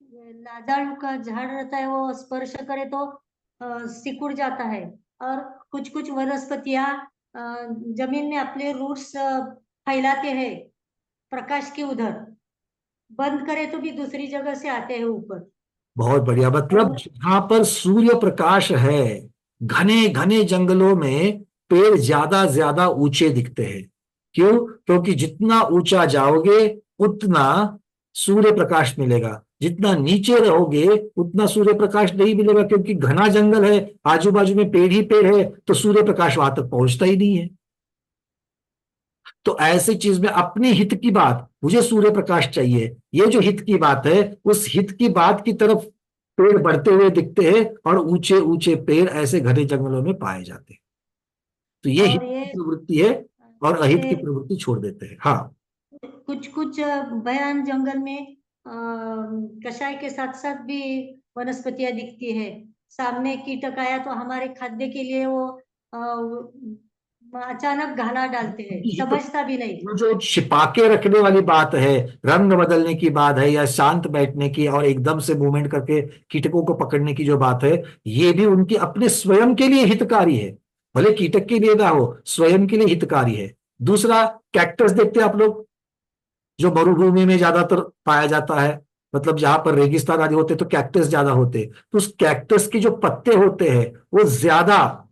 ये लाजालू का झाड़ रहता है, वो स्पर्श करे तो सिकुड़ जाता है। और कुछ कुछ वनस्पतियां जमीन में अपने रूट्स फैलाते हैं प्रकाश के उधर, बंद करे तो भी दूसरी जगह से आते हैं ऊपर। बहुत बढ़िया, मतलब और जहां पर सूर्य प्रकाश है, घने घने जंगलों में पेड़ ज्यादा ज्यादा ऊंचे दिखते हैं। क्यों? क्योंकि जितना ऊंचा जाओगे उतना सूर्य प्रकाश मिलेगा, जितना नीचे रहोगे उतना सूर्य प्रकाश नहीं मिलेगा, क्योंकि घना जंगल है, आजू बाजू में पेड़ ही पेड़ है, तो सूर्य प्रकाश वहां तक पहुंचता ही नहीं है। तो ऐसी चीज में अपने हित की बात, मुझे सूर्य प्रकाश चाहिए, ये जो हित की बात है, उस हित की बात की तरफ पेड़ बढ़ते हुए दिखते हैं और ऊंचे ऊंचे पेड़ ऐसे घने जंगलों में पाए जाते हैं। तो ये हित और की ये प्रवृत्ति है और अहित की ये प्रवृत्ति छोड़ देते हैं। हाँ कुछ कुछ बयान जंगल में कषाय के साथ साथ भी वनस्पतियां दिखती है। सामने कीटक आया तो हमारे खाद्य के लिए वो अचानक घाला डालते हैं, समझता भी नहीं। वो जो छिपा के रखने वाली बात है, रंग बदलने की बात है या शांत बैठने की और एकदम से मूवमेंट करके कीटकों को पकड़ने की जो बात है, ये भी उनकी अपने स्वयं के लिए हितकारी है। भले कीटक के लिए ना हो, स्वयं के लिए हितकारी है। दूसरा, कैक्टस देखते हैं आप लोग, जो मरुभूमि में ज्यादातर पाया जाता है, मतलब जहां पर रेगिस्तान आदि होते तो कैक्टस ज्यादा होते, तो उस कैक्टस के जो पत्ते होते हैं वो ज्यादा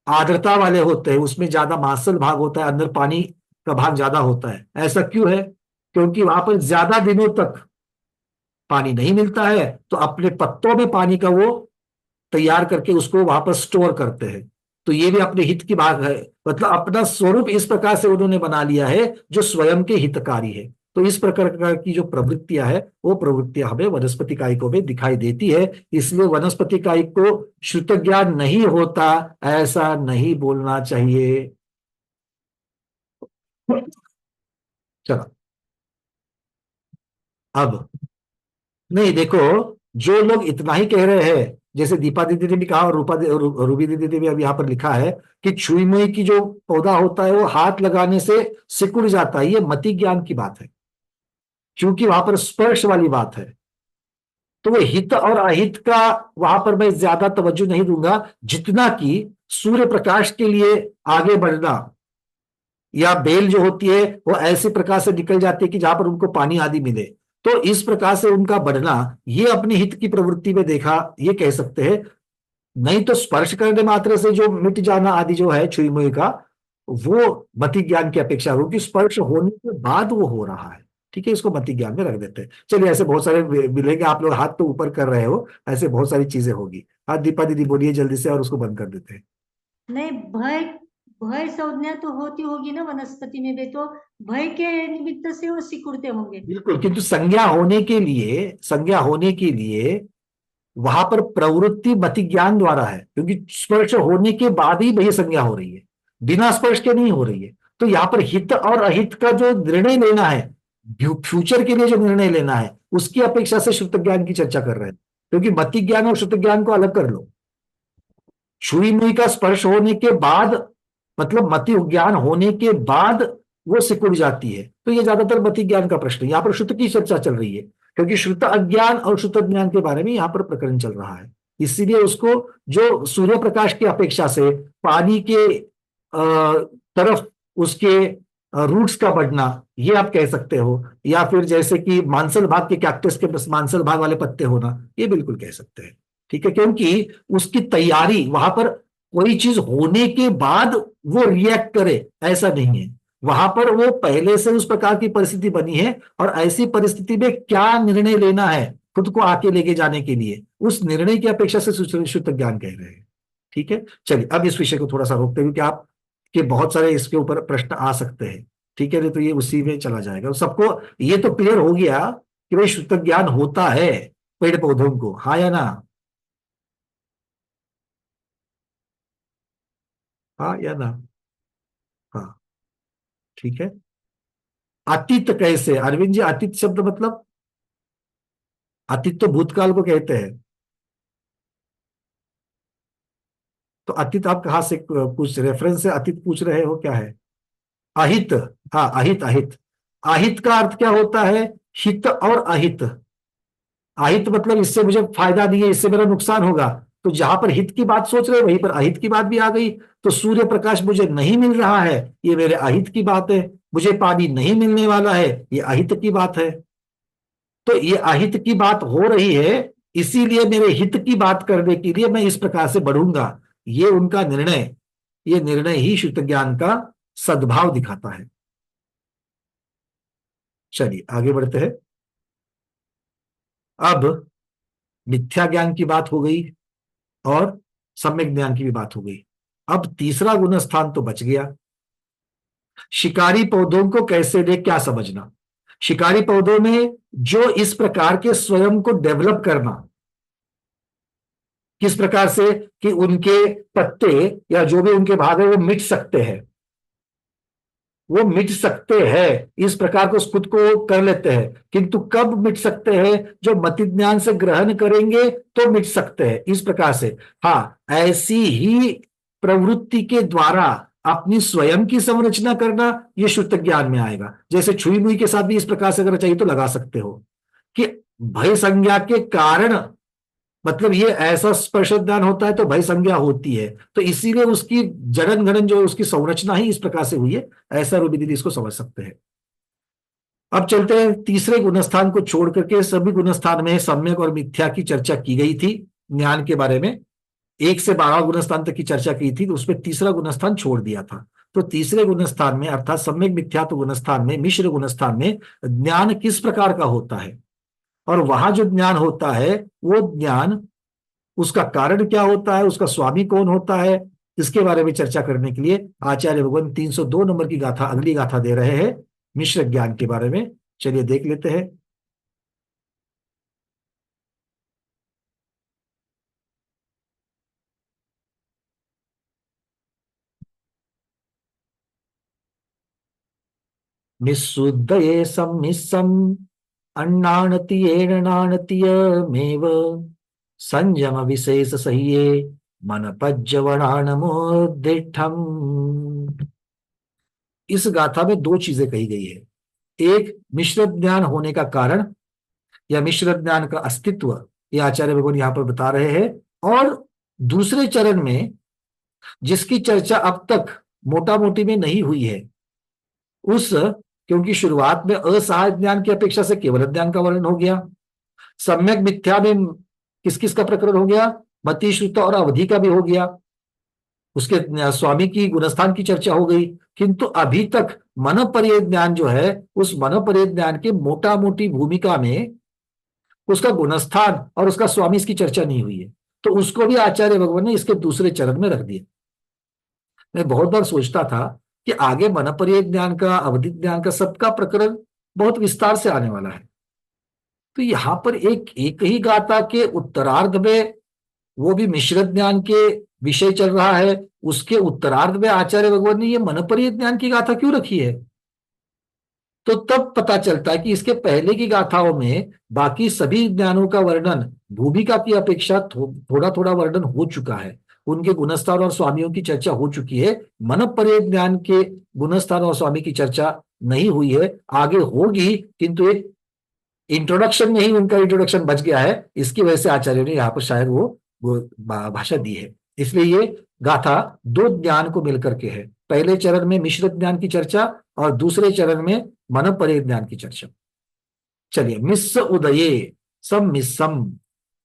आर्द्रता वाले होते हैं, उसमें ज्यादा मांसल भाग होता है, अंदर पानी का भाग ज्यादा होता है। ऐसा क्यों है? क्योंकि वहां पर ज्यादा दिनों तक पानी नहीं मिलता है, तो अपने पत्तों में पानी का वो तैयार करके उसको वहां पर स्टोर करते हैं। तो ये भी अपने हित की बात है, मतलब अपना स्वरूप इस प्रकार से उन्होंने बना लिया है जो स्वयं के हितकारी है। तो इस प्रकार की जो प्रवृत्तियां है, वो प्रवृत्तियां हमें वनस्पति कायिकों में दिखाई देती है। इसलिए वनस्पति कायिक को श्रुत ज्ञान नहीं होता ऐसा नहीं बोलना चाहिए। चलो अब, नहीं देखो, जो लोग इतना ही कह रहे हैं, जैसे दीपा दीदी ने भी कहा और रूबी दीदी ने भी अब यहाँ पर लिखा है कि छुई मुई की जो पौधा होता है वो हाथ लगाने से सिकुड़ जाता है, ये मति ज्ञान की बात है, क्योंकि वहां पर स्पर्श वाली बात है। तो वो हित और अहित का वहां पर मैं ज्यादा तवज्जो नहीं दूंगा, जितना कि सूर्य प्रकाश के लिए आगे बढ़ना, या बेल जो होती है वो ऐसे प्रकार से निकल जाती है कि जहां पर उनको पानी आदि मिले, तो इस प्रकार से उनका बढ़ना, ये अपने हित की प्रवृत्ति में देखा, ये कह सकते हैं। नहीं तो स्पर्श करने मात्र से जो मिट जाना आदि जो है छुई मुई का, वो मति ज्ञान की अपेक्षा होगी, स्पर्श होने के बाद वो हो रहा है। ठीक है, इसको मति ज्ञान में रख देते हैं। चलिए, ऐसे बहुत सारे मिलेंगे, आप लोग हाथ तो ऊपर कर रहे हो, ऐसे बहुत सारी चीजें होगी। हाँ दीपा दीदी बोलिए जल्दी से, और उसको बंद कर देते हैं। नहीं, भय भय संज्ञा तो होती होगी ना वनस्पति में भी, तो भय के निमित्त से वो सिकुड़ते होंगे। बिल्कुल, किंतु संज्ञा होने के लिए वहां पर प्रवृत्ति मति ज्ञान द्वारा है, क्योंकि स्पर्श होने के बाद ही वही संज्ञा हो रही है, बिना स्पर्श के नहीं हो रही है। तो यहाँ पर हित और अहित का जो निर्णय लेना है, फ्यूचर के लिए जो निर्णय लेना है, उसकी अपेक्षा से श्रुत ज्ञान की चर्चा कर रहे हैं। क्योंकि मति ज्ञान और श्रुत ज्ञान को अलग कर लो। छुई मुई का स्पर्श होने के बाद, मतलब मति ज्ञान होने के बाद वो सिकुड़ जाती है, तो ये ज्यादातर मति ज्ञान का प्रश्न है। यहाँ पर श्रुत की चर्चा चल रही है, क्योंकि श्रुत अज्ञान और श्रुत ज्ञान के बारे में यहाँ पर प्रकरण चल रहा है। इसीलिए उसको जो सूर्य प्रकाश की अपेक्षा से पानी के तरफ उसके रूट्स का बढ़ना, ये आप कह सकते हो, या फिर जैसे कि मांसल भाग के कैक्टस के मांसल भाग वाले पत्ते होना, ये बिल्कुल कह सकते हैं। ठीक है, क्योंकि उसकी तैयारी वहां पर कोई चीज होने के बाद वो रिएक्ट करे ऐसा नहीं है, वहां पर वो पहले से उस प्रकार की परिस्थिति बनी है, और ऐसी परिस्थिति में क्या निर्णय लेना है खुद को आके लेके जाने के लिए, उस निर्णय की अपेक्षा से शुद्ध ज्ञान कह रहे हैं। ठीक है, चलिए अब इस विषय को थोड़ा सा रोकते हुए, कि आप के बहुत सारे इसके ऊपर प्रश्न आ सकते हैं। ठीक है, नहीं तो ये उसी में चला जाएगा। सबको ये तो क्लियर हो गया कि भाई शुद्ध ज्ञान होता है पेड़ पौधों को, हाँ या ना? हाँ या ना? हाँ, ठीक है। अतीत कैसे अरविंद जी? अतीत शब्द मतलब, अतीत तो भूतकाल को कहते हैं, तो अतीत आप कहाँ से, कुछ रेफरेंस से अतीत पूछ रहे हो, क्या है? अहित, हाँ अहित, अहित। अहित का अर्थ क्या होता है? हित और अहित। अहित मतलब इससे मुझे फायदा नहीं है, इससे मेरा नुकसान होगा। तो जहां पर हित की बात सोच रहे हो, वहीं पर अहित की बात भी आ गई। तो सूर्य प्रकाश मुझे नहीं मिल रहा है, ये मेरे अहित की बात है। मुझे पानी नहीं मिलने वाला है, ये अहित की बात है। तो ये अहित की बात हो रही है, इसीलिए मेरे हित की बात करने के लिए मैं इस प्रकार से बढ़ूंगा। ये उनका निर्णय, ये निर्णय ही शुद्ध ज्ञान का सद्भाव दिखाता है। चलिए आगे बढ़ते हैं। अब मिथ्या ज्ञान की बात हो गई और सम्यक ज्ञान की भी बात हो गई। अब तीसरा गुण स्थान तो बच गया। शिकारी पौधों को कैसे ले, क्या समझना? शिकारी पौधों में जो इस प्रकार के स्वयं को डेवलप करना, किस प्रकार से कि उनके पत्ते या जो भी उनके भाग है वो मिट सकते हैं, वो मिट सकते हैं, इस प्रकार को खुद को कर लेते हैं। किंतु कब मिट सकते हैं? जो मति ज्ञान से ग्रहण करेंगे तो मिट सकते हैं, इस प्रकार से। हाँ, ऐसी ही प्रवृत्ति के द्वारा अपनी स्वयं की संरचना करना, ये शुद्ध ज्ञान में आएगा। जैसे छुई मुई के साथ भी इस प्रकार से अगर चाहिए तो लगा सकते हो कि भय संज्ञा के कारण, मतलब ये ऐसा स्पर्श ज्ञान होता है तो भय संज्ञा होती है, तो इसीलिए उसकी जड़न गणन जो उसकी संरचना ही इस प्रकार से हुई है, ऐसा रूबी दीदी इसको समझ सकते हैं। अब चलते हैं तीसरे गुणस्थान को छोड़ करके। सभी गुणस्थान में सम्यक और मिथ्या की चर्चा की गई थी ज्ञान के बारे में, 1 से 12 गुणस्थान तक की चर्चा की थी, तो उसमें तीसरा गुणस्थान छोड़ दिया था। तो तीसरे गुणस्थान में अर्थात सम्यक मिथ्यात्व गुणस्थान में, मिश्र गुणस्थान में ज्ञान किस प्रकार का होता है, और वहां जो ज्ञान होता है वो ज्ञान, उसका कारण क्या होता है, उसका स्वामी कौन होता है, इसके बारे में चर्चा करने के लिए आचार्य भगवान 302 नंबर की गाथा, अगली गाथा दे रहे हैं मिश्र ज्ञान के बारे में। चलिए देख लेते हैं। निःशुद्धये सम्मिश्रम् अन्नानतीयेन नानतीयमेव संयम विशेष सहिये मन पज्जवणानमोदिष्ठम्। इस गाथा में 2 चीजें कही गई है। एक, मिश्र ज्ञान होने का कारण या मिश्र ज्ञान का अस्तित्व, ये आचार्य भगवान यहां पर बता रहे हैं। और दूसरे चरण में जिसकी चर्चा अब तक मोटा मोटी में नहीं हुई है, उस, क्योंकि शुरुआत में असहाय ज्ञान की अपेक्षा से केवल ज्ञान का वर्णन हो गया। सम्यक मिथ्या में किस किस का प्रकरण हो गया? मति, श्रुत और अवधि का भी हो गया। उसके स्वामी की गुणस्थान की चर्चा हो गई। किंतु अभी तक मनोपर्य ज्ञान जो है, उस मनोपर्य ज्ञान के मोटा मोटी भूमिका में उसका गुणस्थान और उसका स्वामी इसकी चर्चा नहीं हुई है, तो उसको भी आचार्य भगवान ने इसके दूसरे चरण में रख दिया। मैं बहुत बार सोचता था कि आगे मनोपर्य ज्ञान का, अवधि ज्ञान का, सबका प्रकरण बहुत विस्तार से आने वाला है। तो यहां पर एक ही गाथा के उत्तरार्ध में, वो भी मिश्र ज्ञान के विषय चल रहा है, उसके उत्तरार्ध में आचार्य भगवान ने ये मनोपर्य ज्ञान की गाथा क्यों रखी है? तो तब पता चलता है कि इसके पहले की गाथाओं में बाकी सभी ज्ञानों का वर्णन भूमिका की अपेक्षा थोड़ा थोड़ा वर्णन हो चुका है, उनके गुणस्थान और स्वामियों की चर्चा हो चुकी है। मनोपर्य ज्ञान के गुणस्थान और स्वामी की चर्चा नहीं हुई है, आगे होगी, किंतु एक इंट्रोडक्शन में ही उनका इंट्रोडक्शन बच गया है। इसकी वजह से आचार्यों ने यहाँ पर शायद वो भाषा दी है। इसलिए ये गाथा दो ज्ञान को मिलकर के है, पहले चरण में मिश्र ज्ञान की चर्चा और दूसरे चरण में मनोपर्य ज्ञान की चर्चा। चलिए, मिस्स उदये सम मिस्सम।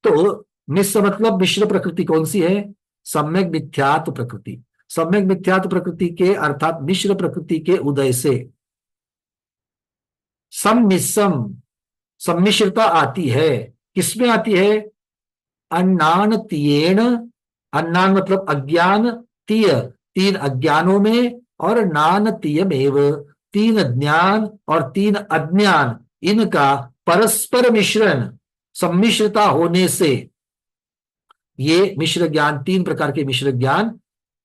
तो मिस्स मतलब मिश्र प्रकृति कौन सी है? सम्यक मिथ्यात्व प्रकृति। सम्यक मिथ्यात्व प्रकृति के अर्थात मिश्र प्रकृति के उदय से सम्मिश्रम, सम्मिश्रता आती है। किसमें आती है? अन्नान तीयेन, अन्नान मतलब अज्ञान, तीय तीन अज्ञानों में, और नान तीयमेव तीन ज्ञान और तीन अज्ञान, इनका परस्पर मिश्रण, सम्मिश्रता होने से ये मिश्र ज्ञान, तीन प्रकार के मिश्र ज्ञान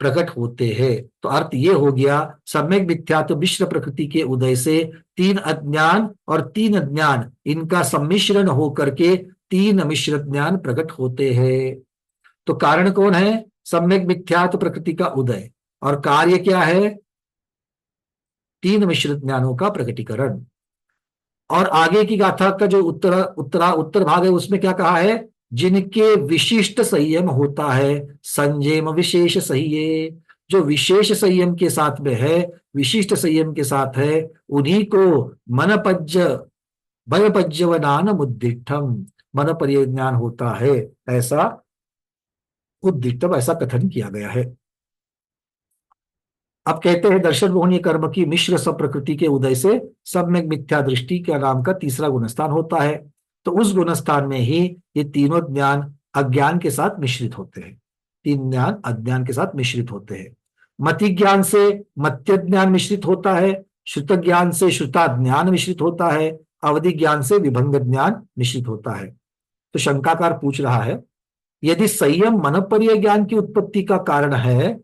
प्रकट होते हैं। तो अर्थ ये हो गया, सम्यक मिथ्यात्व मिश्र प्रकृति के उदय से तीन अज्ञान और तीन ज्ञान, इनका सम्मिश्रण होकर के तीन मिश्र ज्ञान प्रकट होते हैं। तो कारण कौन है? सम्यक मिथ्यात्व प्रकृति का उदय, और कार्य क्या है? तीन मिश्र ज्ञानों का प्रकटीकरण। और आगे की गाथा का जो उत्तर भाग है, उसमें क्या कहा है? जिनके विशिष्ट संयम होता है, संयम विशेष संयम, जो विशेष संयम के साथ में है, विशिष्ट संयम के साथ है, उन्हीं को मनपज्य भयपज्यवनान मुद्दिष्टम, मनपर्य ज्ञान होता है, ऐसा उद्दिष्टम, ऐसा कथन किया गया है। अब कहते हैं दर्शन मोहनीय कर्म की मिश्र सब प्रकृति के उदय से सम्यक मिथ्या दृष्टि का नाम का तीसरा गुणस्थान होता है। तो उस गुणस्थान में ही ये तीनों ज्ञान अज्ञान के साथ मिश्रित होते हैं, तीन ज्ञान अज्ञान के साथ मिश्रित होते हैं। मति ज्ञान से मत्य ज्ञान मिश्रित होता है, श्रुत ज्ञान से श्रुता ज्ञान मिश्रित होता है, अवधि ज्ञान से विभंग ज्ञान मिश्रित होता है। तो शंकाकार पूछ रहा है, यदि संयम मनोपर्य ज्ञान की उत्पत्ति का कारण है,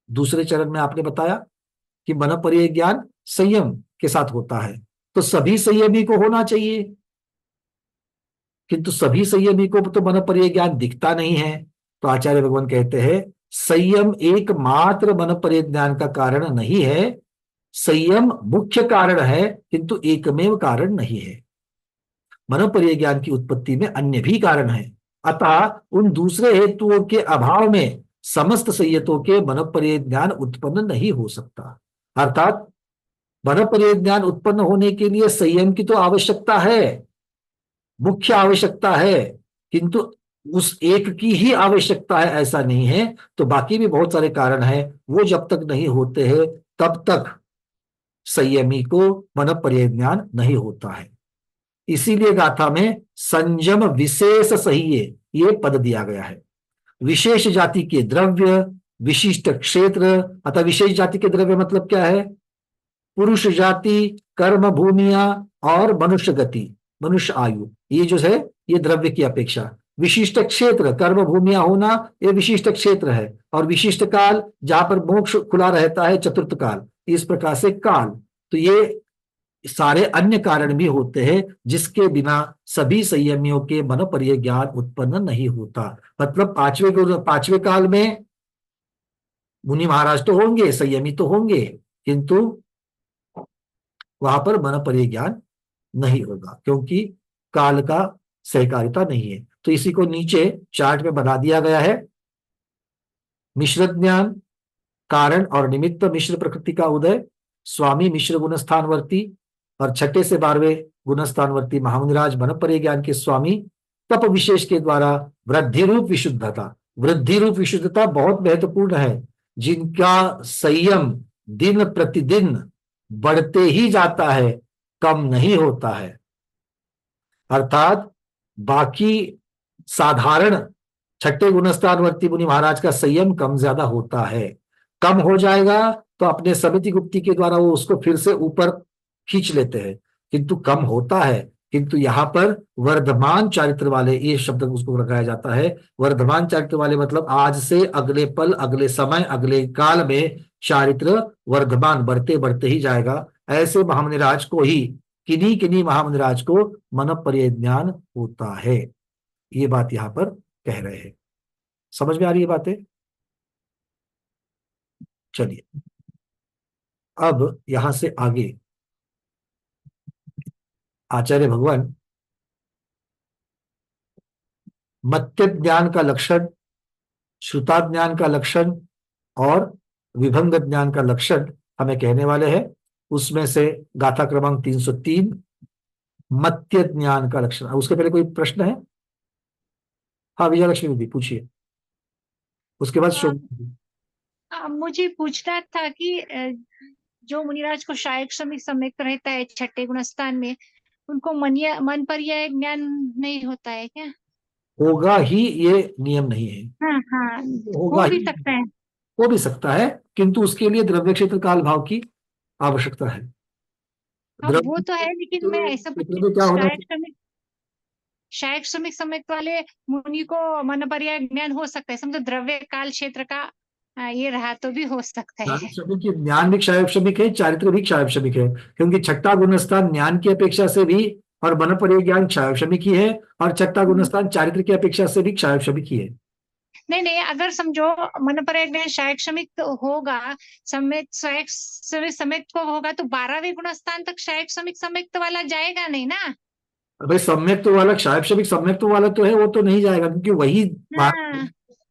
दूसरे चरण में आपने बताया कि मनोपर्य ज्ञान संयम के साथ होता है, तो सभी संयमी को होना चाहिए, किंतु सभी संयमी को तो मनोपर्य ज्ञान दिखता नहीं है। तो आचार्य भगवान कहते हैं, संयम एकमात्र मनोपर्य ज्ञान का कारण नहीं है, संयम मुख्य कारण है, किंतु एकमेव कारण नहीं है। मनोपर्य ज्ञान की उत्पत्ति में अन्य भी कारण है, अतः उन दूसरे हेतुओं के अभाव में समस्त संयतों के मनोपर्य ज्ञान उत्पन्न नहीं हो सकता। अर्थात मनोपर्य ज्ञान उत्पन्न होने के लिए संयम की तो आवश्यकता है, मुख्य आवश्यकता है, किंतु उस एक की ही आवश्यकता है ऐसा नहीं है। तो बाकी भी बहुत सारे कारण हैं, वो जब तक नहीं होते हैं तब तक संयमी को मनोपर्य ज्ञान नहीं होता है। इसीलिए गाथा में संयम विशेष संयम ये पद दिया गया है। विशेष जाति के द्रव्य, विशिष्ट क्षेत्र, अतः विशेष जाति के द्रव्य मतलब क्या है? पुरुष जाति, कर्म भूमिया और मनुष्य गति, मनुष्य आयु, ये जो है ये द्रव्य की अपेक्षा। विशिष्ट क्षेत्र, कर्म भूमिया होना, ये विशिष्ट क्षेत्र है। और विशिष्ट काल, जहां पर मोक्ष खुला रहता है, चतुर्थ काल, इस प्रकार से काल। तो ये सारे अन्य कारण भी होते हैं जिसके बिना सभी संयमियों के मनोपर्य ज्ञान उत्पन्न नहीं होता। मतलब पांचवे काल में मुनि महाराज तो होंगे, संयमी तो होंगे, किंतु वहां पर मनोपर्य ज्ञान नहीं होगा, क्योंकि काल का सहकारिता नहीं है। तो इसी को नीचे चार्ट में बना दिया गया है। मिश्र ज्ञान, कारण और निमित्त मिश्र प्रकृति का उदय, स्वामी मिश्र गुणस्थानवर्ती, और 6 से 12वें गुणस्थानवर्ती महामुनिराज मनोपर्य ज्ञान के स्वामी, तप विशेष के द्वारा वृद्धि रूप विशुद्धता। वृद्धि रूप विशुद्धता बहुत महत्वपूर्ण है, जिनका संयम दिन प्रतिदिन बढ़ते ही जाता है, कम नहीं होता है। अर्थात बाकी साधारण छठे गुणस्थानवर्ती मुनि महाराज का संयम कम ज्यादा होता है। कम हो जाएगा तो अपने समिति गुप्ती के द्वारा वो उसको फिर से ऊपर खींच लेते हैं, किंतु कम होता है। किंतु यहाँ पर वर्धमान चारित्र वाले, ये शब्द उसको लगाया जाता है। वर्धमान चारित्र वाले मतलब आज से अगले पल, अगले समय, अगले काल में चारित्र वर्धमान बढ़ते बढ़ते ही जाएगा। ऐसे महामुनिराज को ही, किन्हीं किन्हीं महामुनिराज को मन परिज्ञान होता है। ये बात यहां पर कह रहे हैं। समझ में आ रही है बातें? चलिए अब यहां से आगे आचार्य भगवान मत्य ज्ञान का लक्षण, श्रुता ज्ञान का लक्षण और विभंग ज्ञान का लक्षण हमें कहने वाले हैं। उसमें से गाथा क्रमांक 303 मत्य ज्ञान का लक्षण। उसके पहले कोई प्रश्न है? हाँ विजयलक्ष्मी दीदी पूछिए, उसके बाद शोभ। मुझे पूछना था कि जो मुनिराज को शायक श्रमिक सम्यक रहता है छठे गुणस्थान में, उनको मन पर यह ज्ञान नहीं होता है क्या? होगा ही, ये नियम नहीं है। हाँ हाँ, होगा हो भी ही, सकता है। हो भी सकता है, किंतु उसके लिए द्रव्य क्षेत्र काल भाव की आवश्यकता है। हाँ वो द्रव्य तो है, लेकिन मैं ऐसा क्षेत्र में क्या होना चाहिए? शायक श्रमिक सम्यक वाले मुनि को मन पर यह ज्ञान हो सकता है, समझो द्रव्य काल क्षेत्र का ये रहा तो भी हो सकता है। क्षायब शमिक की ज्ञान भी क्षायब शमिक है, चारित्र भी क्षायब शमिक है, क्योंकि छठा गुणस्थान ज्ञान की अपेक्षा से भी और मन परिज्ञान क्षायब शमिक ही है, और छठा गुणस्थान चारित्र की अपेक्षा से भी क्षायब शमिक ही है। नहीं नहीं, अगर समझो मन पर ज्ञान शायक श्रमिक तो होगा, समेत शायक समेत को होगा तो 12वें गुणस्थान तक शायक श्रमिक समेत वाला जाएगा नहीं ना। भाई सम्यक तो वाला, क्षायब शमिक सम्यक तो वाला तो है, वो तो नहीं जाएगा, क्योंकि वही हाँ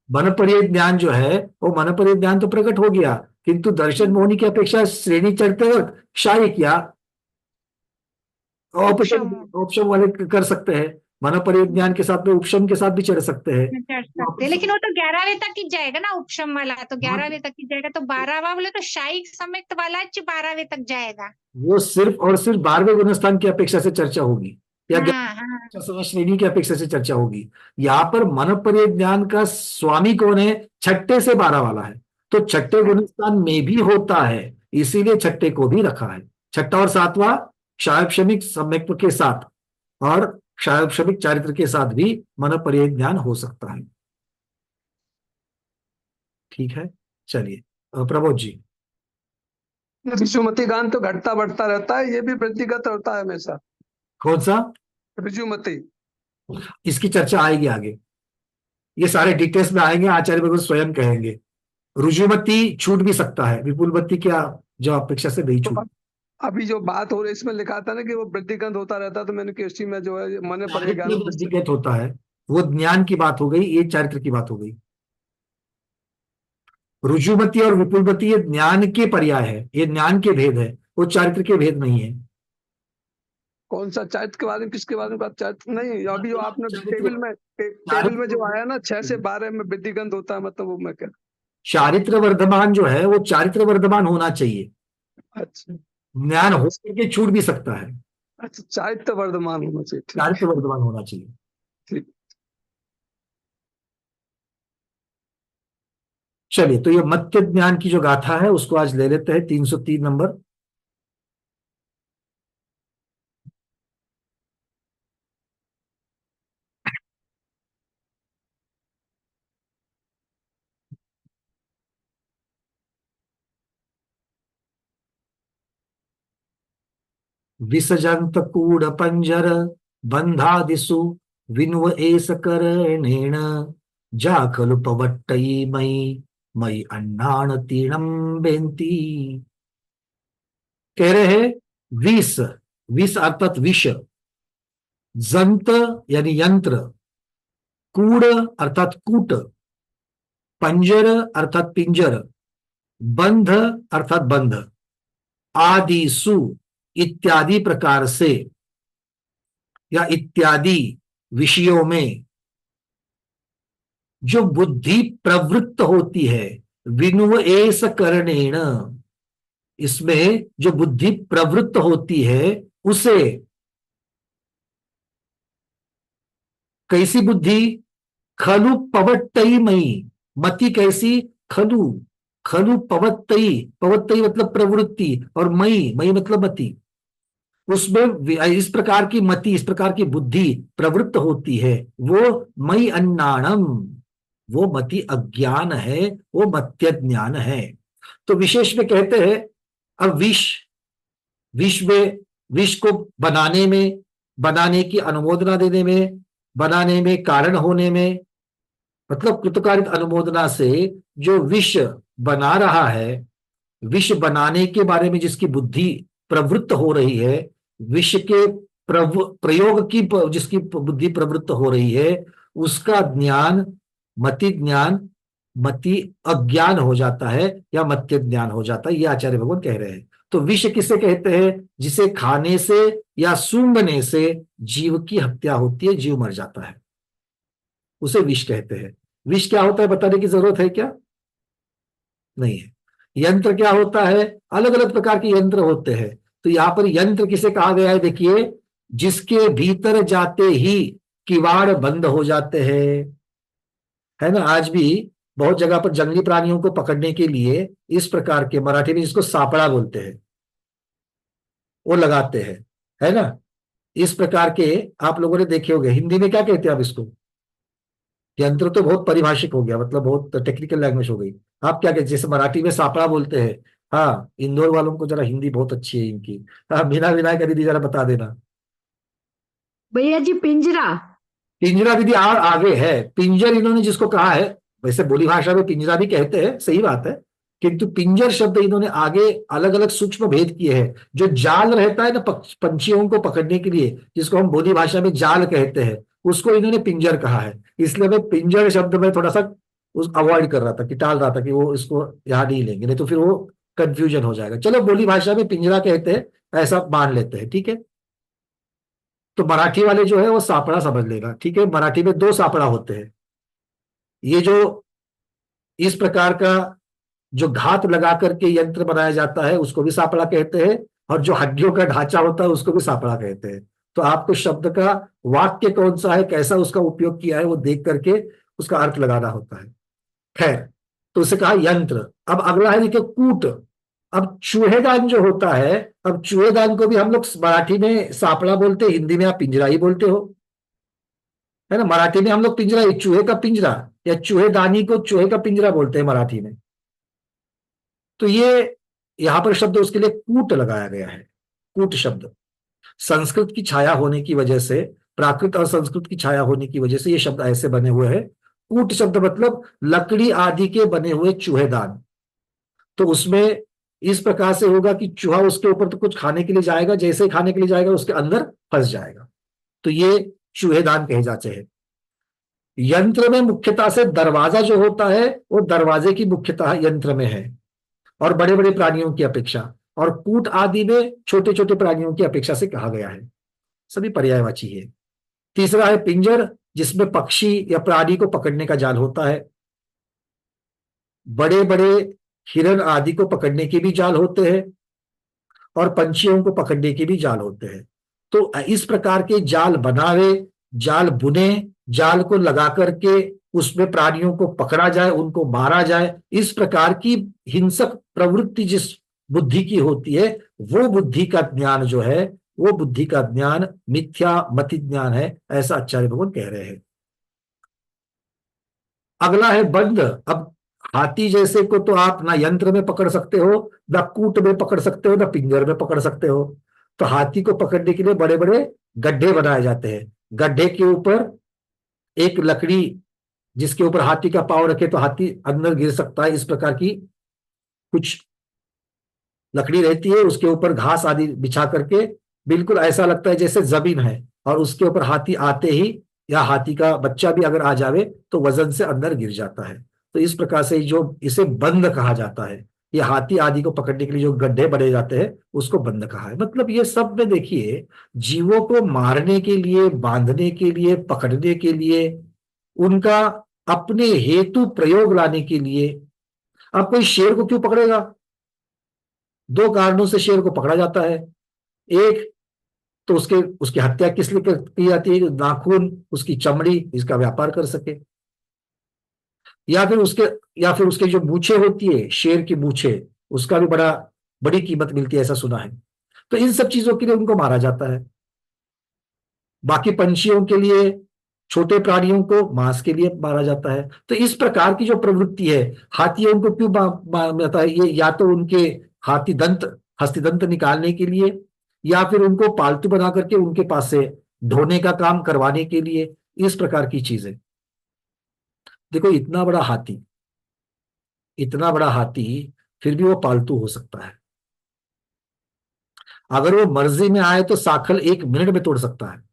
मन परिज्ञान जो है वो मन परिज्ञान तो प्रकट हो गया, किंतु दर्शन मोहनी की अपेक्षा श्रेणी चढ़ते वक्त क्षायिक या उपशम उपशम वाले कर सकते हैं। मन परिज्ञान के साथ में उपशम के साथ भी चढ़ सकते हैं। में चढ़ सकते हैं, लेकिन वो तो 11वें तक ही जाएगा ना, उपशम वाला तो 11वें तक ही जाएगा, तो 12वां बोले तो शायिक समेत वाला 12वें तक जाएगा। वो सिर्फ और सिर्फ 12वें गुणस्थान की अपेक्षा से चर्चा होगी, या हाँ हाँ श्रेणी की अपेक्षा से चर्चा होगी। यहाँ पर मन परिज्ञान का स्वामी कौन है? छठे से 12 वाला है, तो छठे गुणस्थान में भी होता है, इसीलिए छठे को भी रखा है। छठा और सातवां क्षायब शमिक सम्यक के साथ और क्षायब शमिक चारित्र के साथ भी मन परिज्ञान हो सकता है। ठीक है, चलिए प्रबोध जी। ऋषुमती गान तो घटता बढ़ता रहता है, ये भी वृद्धिगत होता है हमेशा। कौन सा? ऋषुमती। इसकी चर्चा आएगी आगे, ये सारे डिटेल्स में आएंगे, आचार्य भगवत स्वयं कहेंगे। रुजुमती छूट भी सकता है, विपुलमती क्या जो अपेक्षा से नहीं छूट। अभी जो बात हो रही है इसमें लिखा था ना कि वो वृद्धिगत होता रहता है, तो मैंने केसी में जो है मन पड़ेगा वृद्धिगत होता है, वो ज्ञान की बात हो गई, ये चारित्र की बात हो गई। रुजुमती और विपुलमती ये ज्ञान के पर्याय है, ये ज्ञान के भेद है, वो चारित्र के भेद नहीं है। कौन सा चारित्र के बारे में, किसके बारे में बात? चारित्र नहीं, अभी जो आपने टेबल में जो आया ना 6 से 12 में वृद्धिगत होता है, मतलब वो मैं क्या, चारित्र वर्धमान जो है वो चारित्र वर्धमान होना चाहिए। अच्छा ज्ञान हो करके छूट भी सकता है, अच्छा, चारित्र वर्धमान होना चाहिए। ठीक चारित्र वर्धमान होना चाहिए। ठीक। चलिए, तो ये मत्य ज्ञान की जो गाथा है उसको आज ले लेते हैं, 303 नंबर। विसजंत कूड पंजर बंधादिसु विन्व एस करणेन जाखलु पवट्टई मई मई अन्नान तीणम बेंती। कह रहे हैं विष, विष अर्थात विष, जंत यानी यंत्र, कूड़ अर्थात कूट, पंजर अर्थात पिंजर, बंध अर्थात बंध, आदि सु इत्यादि प्रकार से या इत्यादि विषयों में जो बुद्धि प्रवृत्त होती है, विनुव एस करणेन, इसमें जो बुद्धि प्रवृत्त होती है उसे, कैसी बुद्धि, खलु पवट्टई मई, मति कैसी, खलु, खलु पवत्तई, पवत्तई मतलब प्रवृत्ति, और मई, मई मतलब मति, उसमें इस प्रकार की मति, इस प्रकार की बुद्धि प्रवृत्त होती है, वो मई अन्नाणम, वो मति अज्ञान है, वो मत्य ज्ञान है। तो विशेष में कहते हैं, अब विष, विष में, विष को बनाने में, बनाने की अनुमोदना देने में, बनाने में कारण होने में, मतलब कृतकारित अनुमोदना से जो विष बना रहा है, विष बनाने के बारे में जिसकी बुद्धि प्रवृत्त हो रही है, विष के प्रयोग की जिसकी बुद्धि प्रवृत्त हो रही है, उसका ज्ञान मति ज्ञान, मति अज्ञान हो जाता है या मत्य ज्ञान हो जाता है, ये आचार्य भगवान कह रहे हैं। तो विष किसे कहते हैं, जिसे खाने से या सूंघने से जीव की हत्या होती है, जीव मर जाता है, उसे विष कहते हैं। विष क्या होता है बताने की जरूरत है क्या, नहीं है। यंत्र क्या होता है, अलग अलग प्रकार के यंत्र होते हैं। तो यहां पर यंत्र किसे कहा गया है, देखिए, जिसके भीतर जाते ही किवाड़ बंद हो जाते हैं, है ना। आज भी बहुत जगह पर जंगली प्राणियों को पकड़ने के लिए इस प्रकार के, मराठी में जिसको सापड़ा बोलते हैं, वो लगाते हैं, है ना। इस प्रकार के आप लोगों ने देखे होंगे। हिंदी में क्या कहते हैं आप इसको, यंत्र तो बहुत परिभाषिक हो गया, मतलब बहुत टेक्निकल लैंग्वेज हो गई। आप क्या कहते, जैसे मराठी में सापड़ा बोलते हैं। हाँ, इंदौर वालों को जरा हिंदी बहुत अच्छी है इनकी। हाँ, मीना विनायक दीदी जरा बता देना। भैया जी पिंजरा, पिंजरा दीदी आगे है, पिंजर इन्होंने जिसको कहा है, वैसे बोली भाषा में पिंजरा भी कहते हैं, सही बात है, किंतु पिंजर शब्द इन्होंने आगे अलग अलग सूक्ष्म भेद किए हैं। जो जाल रहता है ना पंछियों को पकड़ने के लिए, जिसको हम बोली भाषा में जाल कहते हैं, उसको इन्होंने पिंजर कहा है। इसलिए मैं पिंजर शब्द में थोड़ा सा उस अवॉइड कर रहा था, कि टाल रहा था कि वो इसको यहाँ नहीं लेंगे, नहीं तो फिर वो कंफ्यूजन हो जाएगा। चलो, बोली भाषा में पिंजरा कहते हैं, ऐसा मान लेते हैं, ठीक है। तो मराठी वाले जो है वो सापड़ा समझ लेगा, ठीक है। मराठी में दो सापड़ा होते हैं। ये जो इस प्रकार का जो घात लगा करके यंत्र बनाया जाता है, उसको भी सापड़ा कहते हैं, और जो हड्डियों का ढांचा होता है उसको भी सापड़ा कहते हैं। तो आपको शब्द का वाक्य कौन सा है, कैसा उसका उपयोग किया है, वो देख करके उसका अर्थ लगाना होता है। खैर, तो उसे कहा यंत्र। अब अगला है देखिए कूट। अब चूहेदान जो होता है, अब चूहेदान को भी हम लोग मराठी में सापड़ा बोलते हैं, हिंदी में आप पिंजरा ही बोलते हो, है ना। मराठी में हम लोग पिंजरा, चूहे का पिंजरा या चूहेदानी को चूहे का पिंजरा बोलते हैं मराठी में। तो ये यहां पर शब्द उसके लिए कूट लगाया गया है। कूट शब्द संस्कृत की छाया होने की वजह से, प्राकृत और संस्कृत की छाया होने की वजह से ये शब्द ऐसे बने हुए हैं। कूट शब्द मतलब लकड़ी आदि के बने हुए चूहेदान। तो उसमें इस प्रकार से होगा कि चूहा उसके ऊपर तो कुछ खाने के लिए जाएगा, जैसे ही खाने के लिए जाएगा उसके अंदर फंस जाएगा। तो ये चूहेदान कहे जाते हैं। यंत्र में मुख्यतः से दरवाजा जो होता है, वो दरवाजे की मुख्यतः यंत्र में है, और बड़े बड़े प्राणियों की अपेक्षा, और कूट आदि में छोटे छोटे प्राणियों की अपेक्षा से कहा गया है। सभी पर्यायवाची है। तीसरा है पिंजर, जिसमें पक्षी या प्राणी को पकड़ने का जाल होता है। बड़े बड़े हिरण आदि को पकड़ने के भी जाल होते हैं, और पंछियों को पकड़ने के भी जाल होते हैं। तो इस प्रकार के जाल बनावे, जाल बुने, जाल को लगा करके उसमें प्राणियों को पकड़ा जाए, उनको मारा जाए, इस प्रकार की हिंसक प्रवृत्ति जिस बुद्धि की होती है, वो बुद्धि का ज्ञान जो है, वो बुद्धि का ज्ञान मिथ्या मति ज्ञान है, ऐसा आचार्य भगवान कह रहे हैं। अगला है बंद। अब हाथी जैसे को तो आप ना यंत्र में पकड़ सकते हो, ना कूट में पकड़ सकते हो, ना पिंजर में पकड़ सकते हो। तो हाथी को पकड़ने के लिए बड़े बड़े गड्ढे बनाए जाते हैं। गड्ढे के ऊपर एक लकड़ी, जिसके ऊपर हाथी का पांव रखे तो हाथी अंदर गिर सकता है, इस प्रकार की कुछ लकड़ी रहती है। उसके ऊपर घास आदि बिछा करके बिल्कुल ऐसा लगता है जैसे जमीन है, और उसके ऊपर हाथी आते ही, या हाथी का बच्चा भी अगर आ जावे तो वजन से अंदर गिर जाता है। तो इस प्रकार से जो इसे बंद कहा जाता है, ये हाथी आदि को पकड़ने के लिए जो गड्ढे बने जाते हैं, उसको बंद कहा है। मतलब ये सब में देखिए, जीवों को मारने के लिए, बांधने के लिए, पकड़ने के लिए, उनका अपने हेतु प्रयोग लाने के लिए। अब कोई शेर को क्यों पकड़ेगा, दो कारणों से शेर को पकड़ा जाता है। एक तो उसकी हत्या किस लिए की जाती है? नाखून, उसकी चमड़ी, इसका व्यापार कर सके, या फिर उसके जो मूछें होती है, शेर की मूछें, उसका भी बड़ी कीमत मिलती है, ऐसा सुना है। तो इन सब चीजों के लिए उनको मारा जाता है। बाकी पंछियों के लिए, छोटे प्राणियों को मांस के लिए मारा जाता है। तो इस प्रकार की जो प्रवृत्ति है, हाथियों को क्यों मारता है? ये या तो उनके हस्तिदंत निकालने के लिए, या फिर उनको पालतू बना करके उनके पास से ढोने का काम करवाने के लिए, इस प्रकार की चीजें। देखो, इतना बड़ा हाथी फिर भी वो पालतू हो सकता है। अगर वो मर्जी में आए तो साखल 1 मिनट में तोड़ सकता है,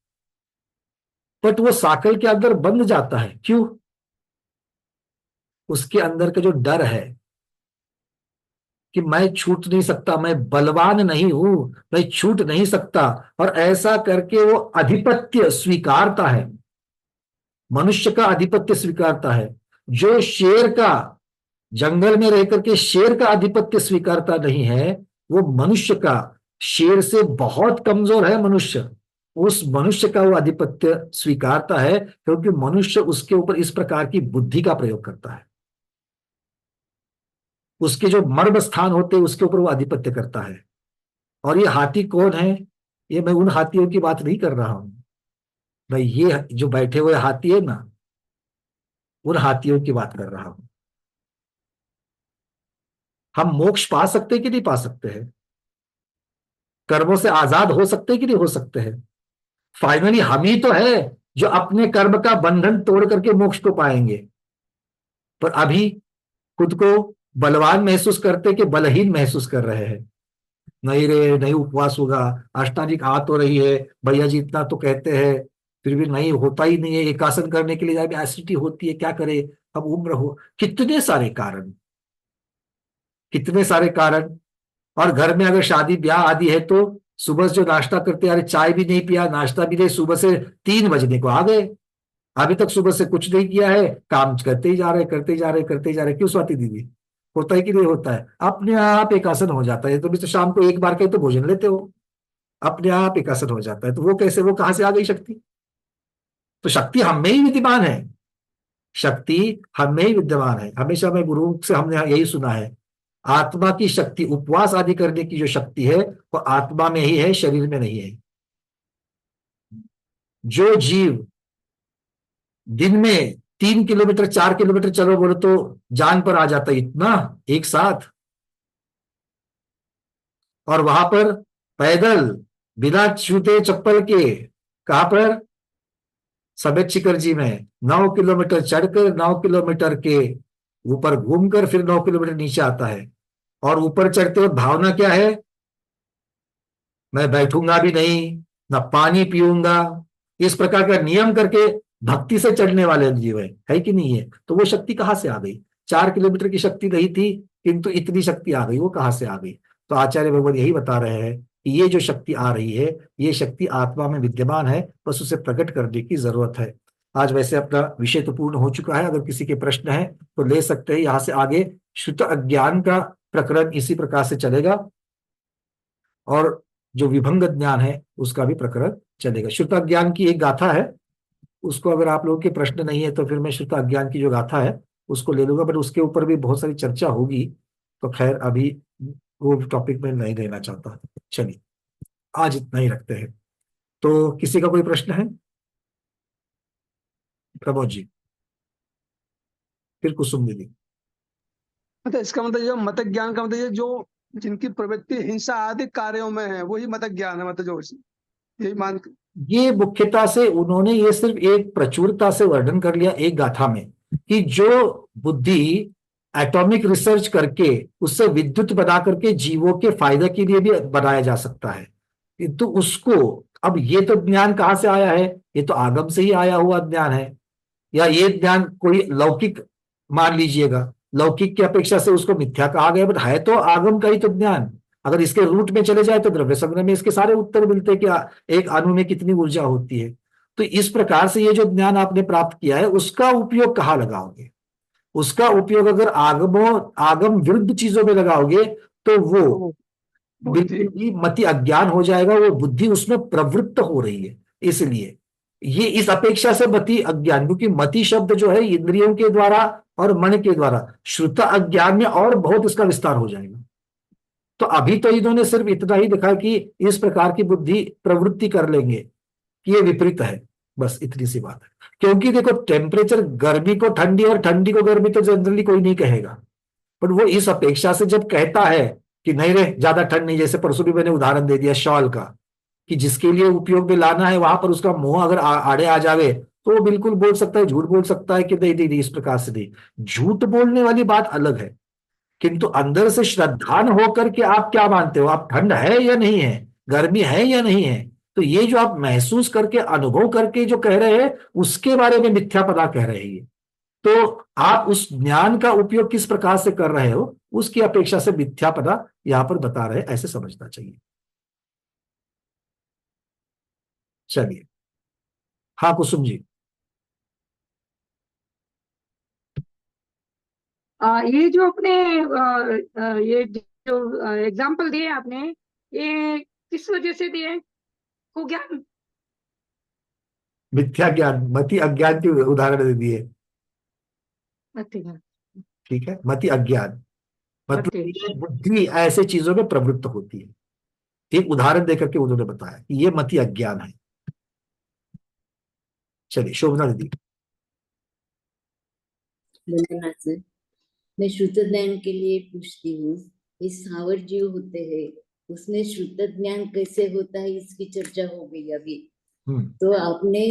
बट वो साखल के अंदर बंध जाता है। क्यों? उसके अंदर का जो डर है कि मैं छूट नहीं सकता, मैं बलवान नहीं हूं, मैं छूट नहीं सकता, और ऐसा करके वो आधिपत्य स्वीकारता है, मनुष्य का आधिपत्य स्वीकारता है। जो शेर का, जंगल में रह करके शेर का आधिपत्य स्वीकारता नहीं है, वो मनुष्य का, शेर से बहुत कमजोर है मनुष्य, उस मनुष्य का वो आधिपत्य स्वीकारता है, क्योंकि मनुष्य उसके ऊपर इस प्रकार की बुद्धि का प्रयोग करता है। उसके जो मर्म स्थान होते हैं उसके ऊपर वो आधिपत्य करता है। और ये हाथी कौन है? ये मैं उन हाथियों की बात नहीं कर रहा हूं, मैं ये जो बैठे हुए हाथी है ना, उन हाथियों की बात कर रहा हूं। हम मोक्ष पा सकते कि नहीं पा सकते हैं? कर्मों से आजाद हो सकते कि नहीं हो सकते हैं? फाइनली हम ही तो है जो अपने कर्म का बंधन तोड़ करके मोक्ष को पाएंगे, पर अभी खुद को बलवान महसूस करते कि बलहीन महसूस कर रहे हैं। नहीं रे, नहीं उपवास होगा, अष्टांगिक आ तो रही है, भैया जी इतना तो कहते हैं, फिर भी नहीं होता ही नहीं है। एक आसन करने के लिए जाए एसिडिटी होती है, क्या करे, अब उम्र हो, कितने सारे कारण, कितने सारे कारण। और घर में अगर शादी ब्याह आदि है तो सुबह से जो नाश्ता करते, अरे चाय भी नहीं पिया, नाश्ता भी नहीं, सुबह से 3 बजने को आ गए, अभी तक सुबह से कुछ नहीं किया है, काम करते ही जा रहे, करते ही जा रहे, करते ही जा रहे। क्यों स्वाति दीदी? होता है कि नहीं होता है? अपने आप एक आसन हो जाता है। तो भी तो शाम को एक बार के तो भोजन लेते हो, अपने आप एक आसन हो जाता है। तो वो कैसे, वो कहां से आ गई शक्ति? तो शक्ति हम में ही विद्यमान है, शक्ति हम में ही विद्यमान है। हमेशा मैं गुरु से हमने यही सुना है, आत्मा की शक्ति, उपवास आदि करने की जो शक्ति है वो आत्मा में ही है, शरीर में नहीं है। जो जीव दिन में 3 किलोमीटर 4 किलोमीटर चलो बोलो तो जान पर आ जाता है, इतना एक साथ, और वहां पर पैदल बिना जूते चप्पल के, कहां पर? सफेद शिखर जी में 9 किलोमीटर चढ़कर 9 किलोमीटर के ऊपर घूमकर फिर 9 किलोमीटर नीचे आता है। और ऊपर चढ़ते वक्त भावना क्या है? मैं बैठूंगा भी नहीं, ना पानी पीऊंगा, इस प्रकार का नियम करके भक्ति से चढ़ने वाले जीव है कि नहीं है? तो वो शक्ति कहां से आ गई? 4 किलोमीटर की शक्ति नहीं थी, किंतु इतनी शक्ति आ गई, वो कहां से आ गई? तो आचार्य भगवान यही बता रहे हैं कि ये जो शक्ति आ रही है, ये शक्ति आत्मा में विद्यमान है, बस उसे प्रकट करने की जरूरत है। आज वैसे अपना विषय तो पूर्ण हो चुका है, अगर किसी के प्रश्न है तो ले सकते हैं। यहां से आगे शुद्ध अज्ञान का प्रकरण इसी प्रकार से चलेगा, और जो विभंग ज्ञान है उसका भी प्रकरण चलेगा। शुद्ध अज्ञान की एक गाथा है, उसको अगर आप लोगों के प्रश्न नहीं है तो फिर मैं शुद्ध अज्ञान की जो गाथा है उसको ले लूंगा, बट उसके ऊपर भी बहुत सारी चर्चा होगी, तो खैर अभी वो टॉपिक में नहीं लेना चाहता। चलिए आज इतना ही रखते हैं। तो किसी का कोई प्रश्न है? प्रमोद जी, फिर कुसुम दीदी। मतलब इसका मतलब जो मत ज्ञान का मतलब ये जो जिनकी प्रवृत्ति हिंसा आदि कार्यों में है वही मत ज्ञान है, मतलब जो यही मान। ये मुख्यता से उन्होंने ये सिर्फ एक प्रचुरता से वर्णन कर लिया एक गाथा में, कि जो बुद्धि एटॉमिक रिसर्च करके उससे विद्युत बना करके जीवों के फायदे के लिए भी बनाया जा सकता है, तो उसको, अब ये तो ज्ञान कहाँ से आया है? ये तो आगम से ही आया हुआ ज्ञान है, या ये ज्ञान कोई लौकिक मान लीजिएगा, लौकिक की अपेक्षा से उसको मिथ्या कहा गया, बट है तो आगम का ही तो ज्ञान। अगर इसके रूट में चले जाए तो द्रव्य संग्रह में इसके सारे उत्तर मिलते हैं कि एक अणु में कितनी ऊर्जा होती है। तो इस प्रकार से ये जो ज्ञान आपने प्राप्त किया है उसका उपयोग कहाँ लगाओगे? उसका उपयोग अगर आगम विरुद्ध चीजों में लगाओगे तो वो बिल्कुल भी मति अज्ञान हो जाएगा, वो बुद्धि उसमें प्रवृत्त हो रही है, इसलिए ये इस अपेक्षा से मति अज्ञान, क्योंकि मति शब्द जो है इंद्रियों के द्वारा और मन के द्वारा, श्रुत अज्ञान में और बहुत इसका विस्तार हो जाएगा। तो अभी तो इन्होंने सिर्फ इतना ही दिखा कि इस प्रकार की बुद्धि प्रवृत्ति कर लेंगे कि ये विपरीत है, बस इतनी सी बात है। क्योंकि देखो टेम्परेचर, गर्मी को ठंडी और ठंडी को गर्मी तो जनरली कोई नहीं कहेगा, पर वो इस अपेक्षा से जब कहता है कि नहीं रे ज्यादा ठंड नहीं, जैसे परसों भी मैंने उदाहरण दे दिया शॉल का, कि जिसके लिए उपयोग में लाना है वहां पर उसका मुंह अगर आड़े आ जावे तो वो बिल्कुल बोल सकता है, झूठ बोल सकता है कि नहीं नहीं नहीं, इस प्रकार से नहीं। झूठ बोलने वाली बात अलग है, किंतु अंदर से श्रद्धान होकर के आप क्या मानते हो, आप ठंड है या नहीं है, गर्मी है या नहीं है, तो ये जो आप महसूस करके अनुभव करके जो कह रहे हैं उसके बारे में मिथ्यापदा कह रहे हैं। तो आप उस ज्ञान का उपयोग किस प्रकार से कर रहे हो उसकी अपेक्षा से मिथ्यापदा यहां पर बता रहे हैं, ऐसे समझना चाहिए। चलिए, हाँ कुसुम जी। ये जो अपने ये जो एग्जाम्पल दिए आपने, ये किस वजह से दिए? कुज्ञान, मिथ्या ज्ञान, मति अज्ञान के उदाहरण दे दिए। अच्छा, ठीक है, मति अज्ञान मतलब अच्छा। ये बुद्धि ऐसे चीजों में प्रवृत्त होती है, एक उदाहरण देकर के उन्होंने बताया कि ये मति अज्ञान है। चलिए शोभना दीदी। वंदना सर, मैं श्रुत ज्ञान के लिए पूछती हूँ, ये स्थावर जीव होते हैं उसमें श्रुत ज्ञान कैसे होता है इसकी चर्चा हो गई अभी। तो आपने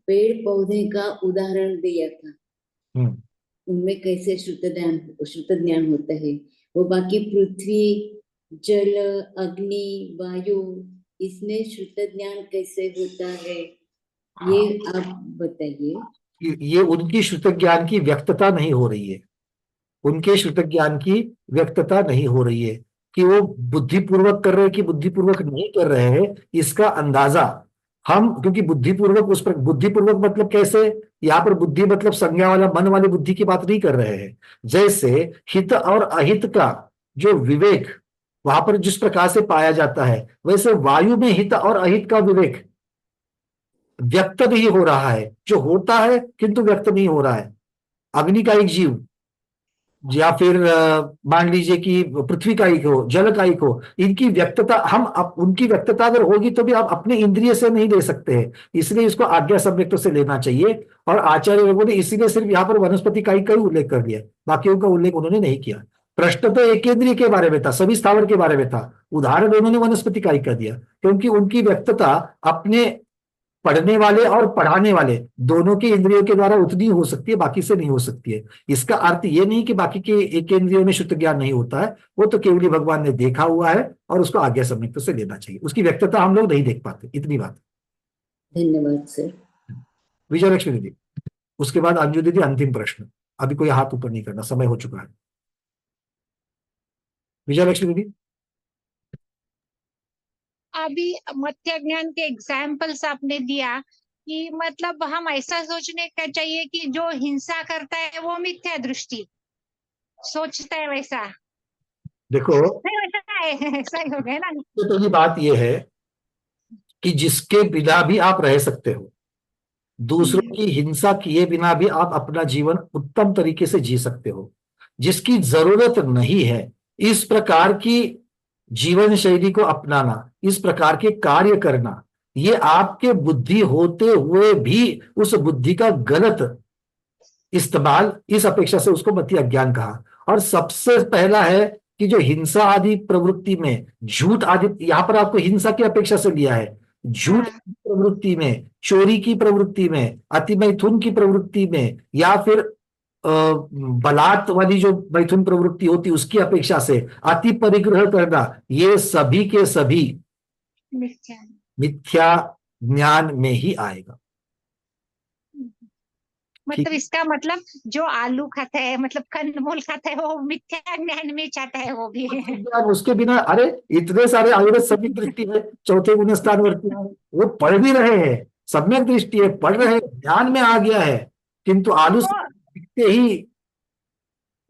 पेड़ पौधे का उदाहरण दिया था, उनमें कैसे श्रुत ज्ञान होता है, वो बाकी पृथ्वी जल अग्नि वायु इसमें श्रुत ज्ञान कैसे होता है ये आप बताइए। ये उनकी श्रुत ज्ञान की व्यक्तता नहीं हो रही है, उनके श्रुत ज्ञान की व्यक्तता नहीं हो रही है कि वो बुद्धिपूर्वक कर रहे हैं कि बुद्धिपूर्वक नहीं कर रहे हैं, इसका अंदाजा हम, क्योंकि बुद्धिपूर्वक उस पर, बुद्धिपूर्वक मतलब कैसे, यहाँ पर बुद्धि मतलब संज्ञा वाला मन वाली बुद्धि की बात नहीं कर रहे हैं। जैसे हित और अहित का जो विवेक वहां पर जिस प्रकार से पाया जाता है, वैसे वायु में हित और अहित का विवेक व्यक्त नहीं हो रहा है, जो होता है किंतु व्यक्त नहीं हो रहा है। अग्नि का एक जीव या फिर मान लीजिए कि पृथ्वी का एक हो, जल का एक हो, इनकी व्यक्तता हम उनकी व्यक्तता अगर होगी तो भी आप अपने इंद्रिय से नहीं ले सकते हैं, इसलिए इसको आज्ञा सम्यक्त से लेना चाहिए। और आचार्य लोगों ने इसीलिए सिर्फ यहाँ पर वनस्पति का ही उल्लेख कर दिया, बाकियों का उल्लेख उन्होंने नहीं किया। प्रश्न तो एकेंद्रिय के बारे में था, सभी स्थावर के बारे में था, उदाहरण उन्होंने वनस्पति का ही कर दिया, क्योंकि उनकी व्यक्तता अपने पढ़ने वाले और पढ़ाने वाले दोनों के इंद्रियों के द्वारा उतनी हो सकती है, बाकी से नहीं हो सकती है। इसका अर्थ ये नहीं कि बाकी के एक इंद्रियों में शुद्ध ज्ञान नहीं होता है, वो तो केवली भगवान ने देखा हुआ है और उसको आज्ञा सम्यक्त से लेना चाहिए, उसकी व्यक्तता हम लोग नहीं देख पाते, इतनी बात। धन्यवाद सर। विजय लक्ष्मी दीदी, उसके बाद अंजू दीदी, अंतिम प्रश्न, अभी कोई हाथ ऊपर नहीं करना, समय हो चुका है। विजय लक्ष्मी दीदी। अभी मध्य ज्ञान के एग्जाम्पल्स आपने दिया कि मतलब हम ऐसा सोचने का चाहिए कि जो हिंसा करता है वो मिथ्या दृष्टि सोचता है, वैसा देखो नहीं, वैसा है, ऐसा ही हो गया ना। तो ये बात ये है कि जिसके बिना भी आप रह सकते हो, दूसरों की हिंसा किए बिना भी आप अपना जीवन उत्तम तरीके से जी सकते हो, जिसकी जरूरत नहीं है इस प्रकार की जीवन शैली को अपनाना, इस प्रकार के कार्य करना, ये आपके बुद्धि होते हुए भी उस बुद्धि का गलत इस्तेमाल, इस अपेक्षा से उसको मति अज्ञान कहा। और सबसे पहला है कि जो हिंसा आदि प्रवृत्ति में, झूठ आदि, यहां पर आपको हिंसा की अपेक्षा से लिया है, झूठ की प्रवृत्ति में, चोरी की प्रवृत्ति में, अति मैथुन की प्रवृत्ति में, या फिर बलात् वाली जो मैथुन प्रवृत्ति होती उसकी अपेक्षा से अति परिग्रह करना, ये सभी के सभी मिथ्या ज्ञान में ही आएगा। मतलब इसका मतलब जो आलू खाता है, मतलब कंदमूल खाता है, वो मिथ्या ज्ञान में चाहता है वो भी। उसके बिना, अरे इतने सारे आयुर्वेद सभी दृष्टि है, चौथे गुण स्थान वर्ती है, वो पढ़ भी रहे हैं, सम्यक दृष्टि है, पढ़ रहे हैं, ध्यान में आ गया है, किंतु आलू दिखते ही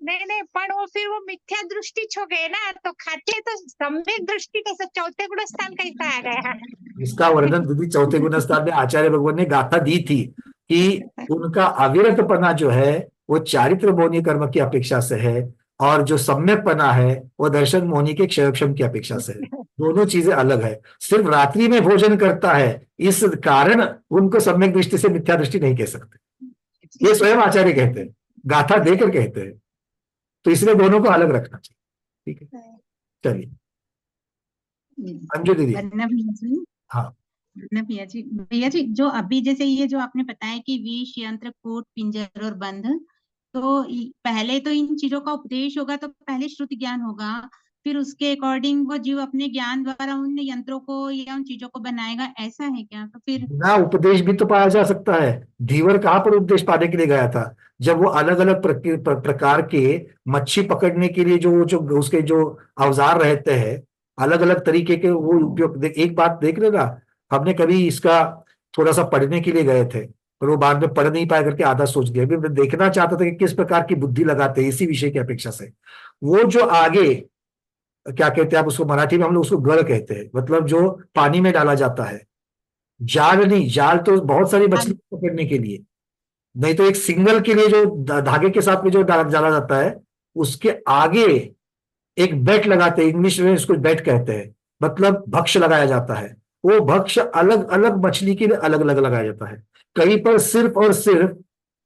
नहीं नहीं, पण वो फिर वो मिथ्या दृष्टि छो गए ना, तो खाते तो सम्यक दृष्टि कैसे चौथे गुण स्थान कैसा आ गया? इसका वर्णन दीदी चौथे गुण स्थान में आचार्य भगवान ने गाथा दी थी कि उनका अविरतपना जो है वो चारित्र मोहनी कर्म की अपेक्षा से है, और जो सम्यकपना है वो दर्शन मोहनी के क्षयक्षम की अपेक्षा से है। दोनों चीजें अलग है। सिर्फ रात्रि में भोजन करता है, इस कारण उनको सम्यक दृष्टि से मिथ्या दृष्टि नहीं कह सकते। ये स्वयं आचार्य कहते हैं, गाथा देकर कहते हैं। तो इसलिए दोनों को अलग रखना चाहिए। ठीक है, चलिए अंजू दीदी। वरना भैया जी, हाँ वरना भैया जी जो अभी जैसे ये जो आपने बताया कि विष, यंत्र, कूट, पिंजर और बंध, तो पहले तो इन चीजों का उपदेश होगा, तो पहले श्रुति ज्ञान होगा, फिर उसके अकॉर्डिंग वो जीव अपने ज्ञान द्वारा उन यंत्रों को या उन चीजों को बनाएगा, ऐसा है क्या? तो फिर ना उपदेश भी तो पाया जा सकता है। धीवर कहाँ पर उपदेश पाने के लिए गया था? जब वो अलग अलग प्रकार के मच्छी पकड़ने के लिए जो जो उसके जो औजार रहते हैं, अलग अलग तरीके के वो उपयोग। एक बात देख लेना, हमने कभी इसका थोड़ा सा पढ़ने के लिए गए थे, पर वो बाद में पढ़ नहीं पाया करके आधा सोच गया। अभी मैं देखना चाहता था कि किस प्रकार की बुद्धि लगाते हैं इसी विषय की अपेक्षा से। वो जो आगे क्या कहते हैं आप उसको, मराठी में हम लोग उसको गढ़ कहते हैं, मतलब जो पानी में डाला जाता है। जाल नहीं, जाल तो बहुत सारी मछली पकड़ने के लिए, नहीं तो एक सिंगल के लिए जो धागे के साथ में जो डाला जाता है, उसके आगे एक बेट लगाते हैं। इंग्लिश में उसको बेट कहते हैं, मतलब भक्ष लगाया जाता है। वो भक्ष अलग अलग मछली के लिए अलग अलग लगाया जाता है। कहीं पर सिर्फ और सिर्फ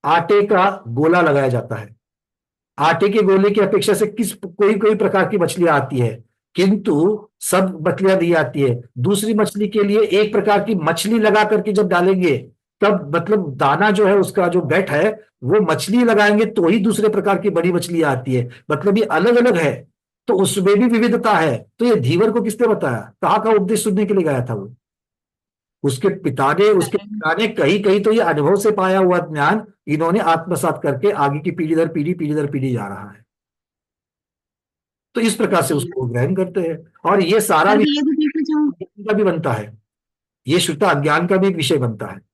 आटे का गोला लगाया जाता है। आटे के गोले की अपेक्षा से कोई कोई प्रकार की मछलियां आती है, किंतु सब मछलियां नहीं आती है। दूसरी मछली के लिए एक प्रकार की मछली लगा करके जब डालेंगे, तब मतलब दाना जो है उसका जो बेट है वो मछली लगाएंगे तो ही दूसरे प्रकार की बड़ी मछलियां आती है। मतलब ये अलग अलग है, तो उसमें भी विविधता है। तो ये धीवर को किसने बताया? कहाँ का उपदेश सुनने के लिए गया था वो? उसके पिता ने कहीं कहीं तो ये अनुभव से पाया हुआ ज्ञान इन्होंने आत्मसात करके आगे की पीढ़ी दर पीढ़ी जा रहा है। तो इस प्रकार से उसको ग्रहण करते हैं, और ये सारा विषय का भी बनता है, ये शुद्ध अज्ञान का भी एक विषय बनता है।